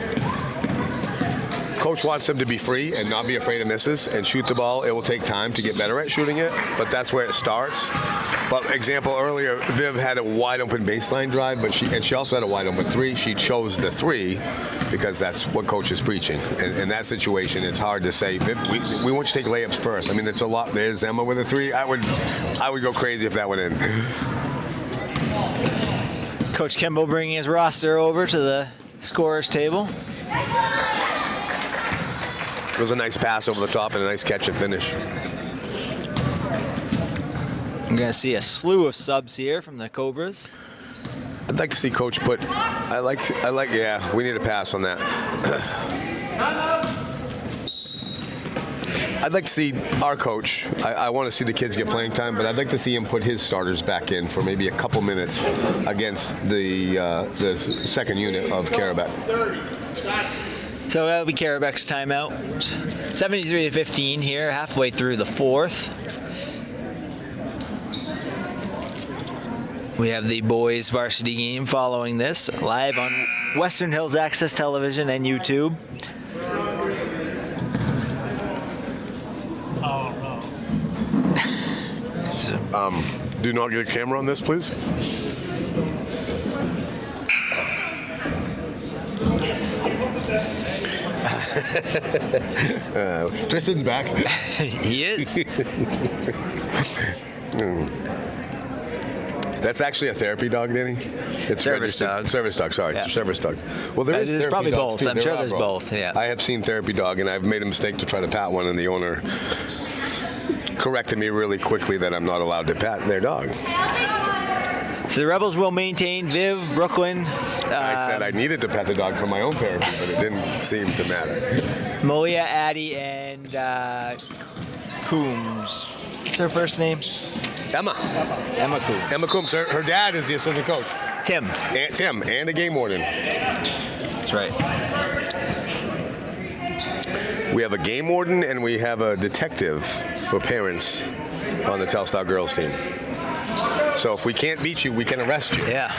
coach wants them to be free and not be afraid of misses and shoot the ball. It will take time to get better at shooting it, but that's where it starts. But example earlier, Viv had a wide open baseline drive, but she also had a wide open 3. She chose the 3 because that's what coach is preaching. In that situation, it's hard to say, Viv, we want you to take layups first. I mean, it's a lot. There's Emma with a 3. I would go crazy if that went in. Coach Kimball bringing his roster over to the scorer's table. It was a nice pass over the top and a nice catch and finish. I'm going to see a slew of subs here from the Cobras. I'd like to see coach put, yeah, we need a pass on that. I'd like to see our coach, I want to see the kids get playing time, but I'd like to see him put his starters back in for maybe a couple minutes against the second unit of Carrabec. So that'll be Carrabec's timeout. 73-15 here, halfway through the 4th. We have the boys varsity game following this, live on Western Hills Access Television and YouTube. Do not get a camera on this, please. Tristan's back. He is. That's actually a therapy dog, Danny. It's Service dog. Service dog. Sorry, Yeah. Service dog. Well, there is There's therapy probably dogs, both. too. I'm There sure are there's both. Yeah. I have seen therapy dog, and I've made a mistake to try to pat one, and the owner corrected me really quickly that I'm not allowed to pat their dog. So the Rebels will maintain Viv, Brooklyn. I said I needed to pet the dog for my own therapy, but it didn't seem to matter. Malia, Addie, and Coombs. What's her first name? Emma. Emma Coombs. Emma Coombs. Her dad is the assistant coach. Tim. Tim, and the game warden. That's right. We have a game warden and we have a detective for parents on the Telstar girls team. So if we can't beat you, we can arrest you. Yeah.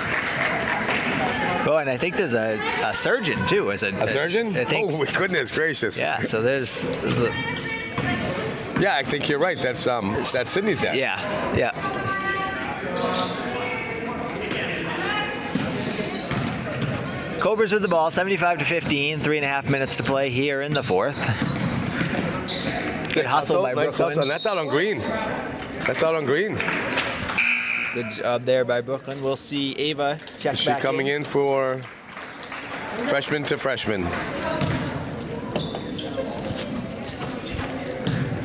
Oh, and I think there's a surgeon too. A surgeon? I think. Oh, my goodness gracious. Yeah. So there's Yeah, I think you're right. That's Sydney's dad. Yeah. Yeah. Cobras with the ball, 75-15, 3.5 minutes to play here in the 4th. Good hustle by Nice Brooklyn. hustle. And that's out on green. That's out on green. Good job there by Brooklyn. We'll see Ava check Is she back coming in for freshman to freshman?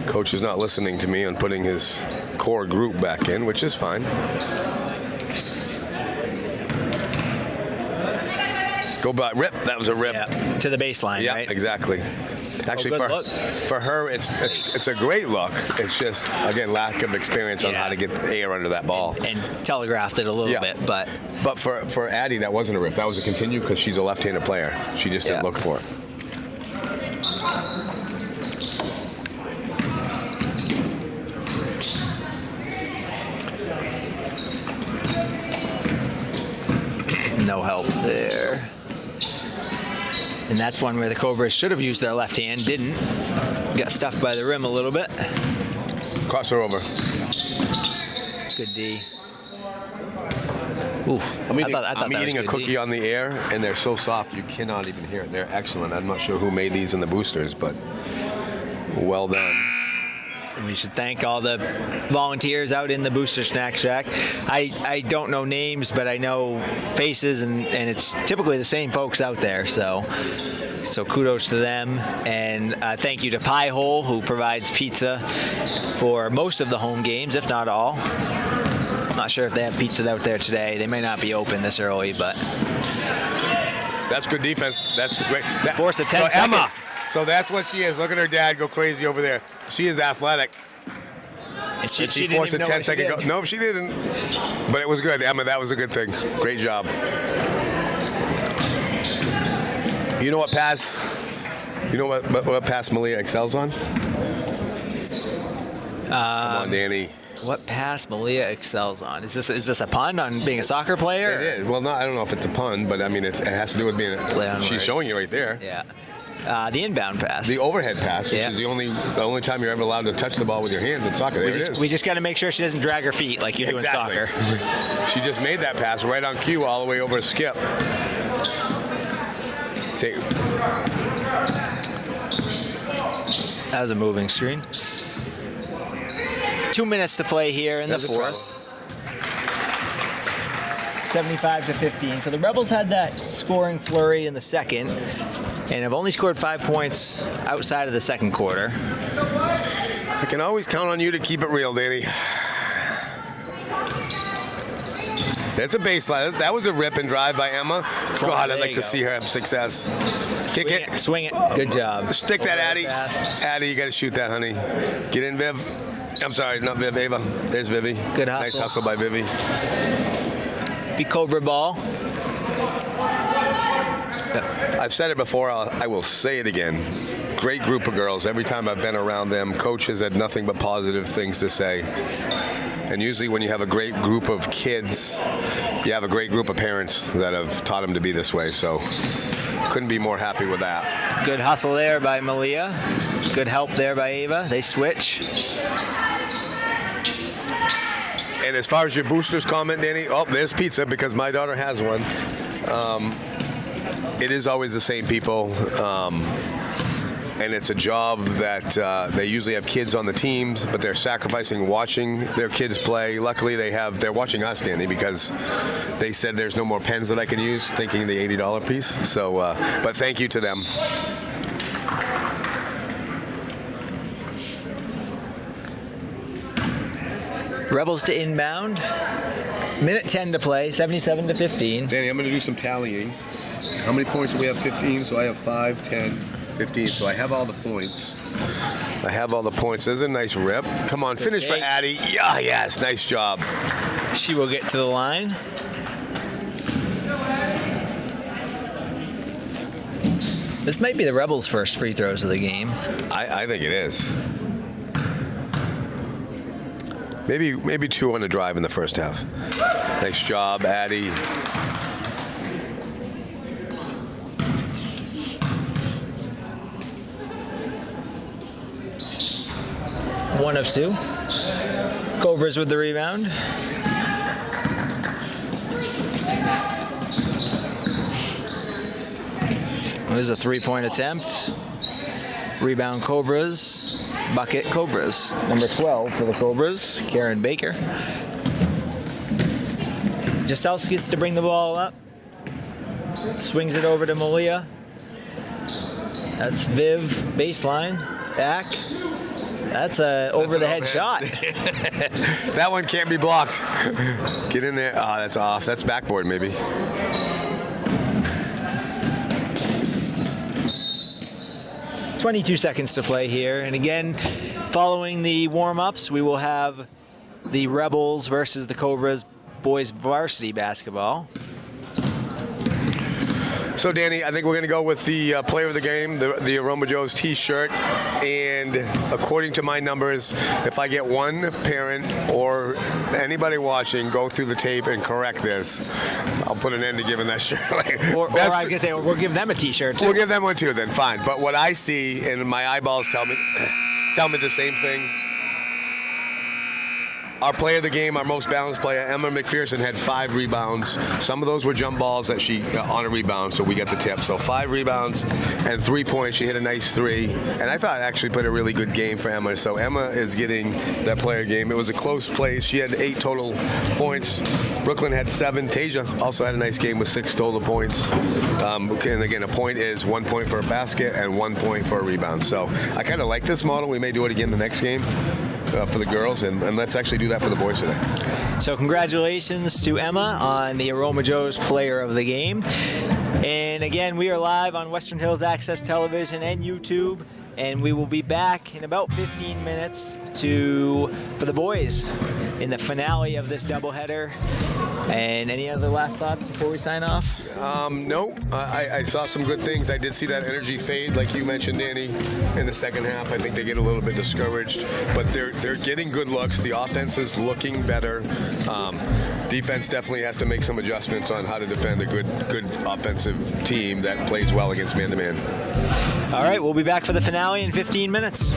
Coach is not listening to me on putting his core group back in, which is fine. Go by rip. That was a rip. Yeah, to the baseline, Yeah, right? exactly. Actually, good look. for her, it's a great look. It's just, again, lack of experience on how to get the air under that ball. And telegraphed it a little bit, but for Addie, that wasn't a rip. That was a continue because she's a left-handed player. She just didn't look for it. no help there. And that's one where the Cobras should have used their left hand, didn't. Got stuffed by the rim a little bit. Cross her over. Good D. Ooh, I'm eating, I thought I'm that eating a was good cookie D. on the air, and they're so soft you cannot even hear it. They're excellent. I'm not sure who made these in the boosters, but well done. And we should thank all the volunteers out in the Booster Snack Shack. I don't know names, but I know faces, and it's typically the same folks out there. So kudos to them, and thank you to Pie Hole, who provides pizza for most of the home games, if not all. Not sure if they have pizza out there today. They may not be open this early, but that's good defense. That's great. Force a 10 So Emma. second. So that's what she is. Look at her dad go crazy over there. She is athletic. And she she didn't forced a even know what she 10-second goal. did. Nope, she didn't. But it was good. Emma, that was a good thing. Great job. You know what pass? You know what pass Malia excels on? Come on, Danny. What pass Malia excels on? Is this a pun on being a soccer player? It is. Well, I don't know if it's a pun, but I mean, it has to do with being. Play on She's words. showing you right there. Yeah. The inbound pass. The overhead pass, which Yeah. is the only time you're ever allowed to touch the ball with your hands in soccer. There it is. We just got to make sure she doesn't drag her feet like you do in soccer. She just made that pass right on cue all the way over to Skip. That was a moving screen. 2 minutes to play here in the fourth. 75-15. So the Rebels had that scoring flurry in the second and have only scored 5 points outside of the second quarter. I can always count on you to keep it real, Danny. That's a baseline. That was a rip and drive by Emma. God, I'd like to see her have success. Kick it. Swing it. Good job. Stick that, Addie. Pass. Addie, you got to shoot that, honey. Get in, Viv. I'm sorry, not Viv, Ava. There's Vivi. Good hustle. Nice hustle by Vivi. Be Cobra ball. I've said it before, I will say it again. Great group of girls. Every time I've been around them, coaches had nothing but positive things to say. And usually when you have a great group of kids, you have a great group of parents that have taught them to be this way. So couldn't be more happy with that. Good hustle there by Malia. Good help there by Ava. They switch. And as far as your boosters comment, Danny, oh, there's pizza because my daughter has one. It is always the same people. And it's a job that they usually have kids on the teams, but they're sacrificing watching their kids play. Luckily, they're watching us, Danny, because they said there's no more pens that I can use, thinking the $80 piece. So, but thank you to them. Rebels to inbound. Minute 10 to play, 77-15. Danny, I'm going to do some tallying. How many points do we have? 15, so I have 5, 10, 15. So I have all the points. There's a nice rip. Come on, finish for Addie. Yeah, yes, nice job. She will get to the line. This might be the Rebels' first free throws of the game. I think it is. Maybe 2 on the drive in the first half. Nice job, Addie. One of 2. Cobras with the rebound. There's a 3-point attempt. Rebound Cobras. Bucket Cobras. Number 12 for the Cobras, Karen Baker. Giselle gets to bring the ball up. Swings it over to Malia. That's Viv, baseline, back. That's a over-the-head shot. That one can't be blocked. Get in there. Oh, that's off. That's backboard, maybe. .22 seconds to play here. And again, following the warm-ups, we will have the Rebels versus the Cobras boys varsity basketball. So, Danny, I think we're going to go with the player of the game, the Aroma Joe's T-shirt. And according to my numbers, if I get one parent or anybody watching go through the tape and correct this, I'll put an end to giving that shirt away. Or I was going to say, we'll give them a T-shirt, too. We'll give them one, too, then. Fine. But what I see, and my eyeballs tell me the same thing. Our player of the game, our most balanced player, Emma McPherson, had 5 rebounds. Some of those were jump balls that she got on a rebound, so we got the tip. So 5 rebounds and 3 points. She hit a nice 3. And I thought actually played a really good game for Emma. So Emma is getting that player game. It was a close play. She had 8 total points. Brooklyn had 7. Tasia also had a nice game with 6 total points. And again, a point is 1 point for a basket and 1 point for a rebound. So I kind of like this model. We may do it again the next game. For the girls, and let's actually do that for the boys today. So congratulations to Emma on the Aroma Joe's player of the game. And again, we are live on Western Hills Access Television and YouTube. and we will be back in about 15 minutes for the boys in the finale of this doubleheader. And any other last thoughts before we sign off? No, I saw some good things. I did see that energy fade, like you mentioned, Danny, in the second half. I think they get a little bit discouraged, but they're getting good looks. The offense is looking better. Defense definitely has to make some adjustments on how to defend a good offensive team that plays well against man-to-man. All right, we'll be back for the finale in 15 minutes.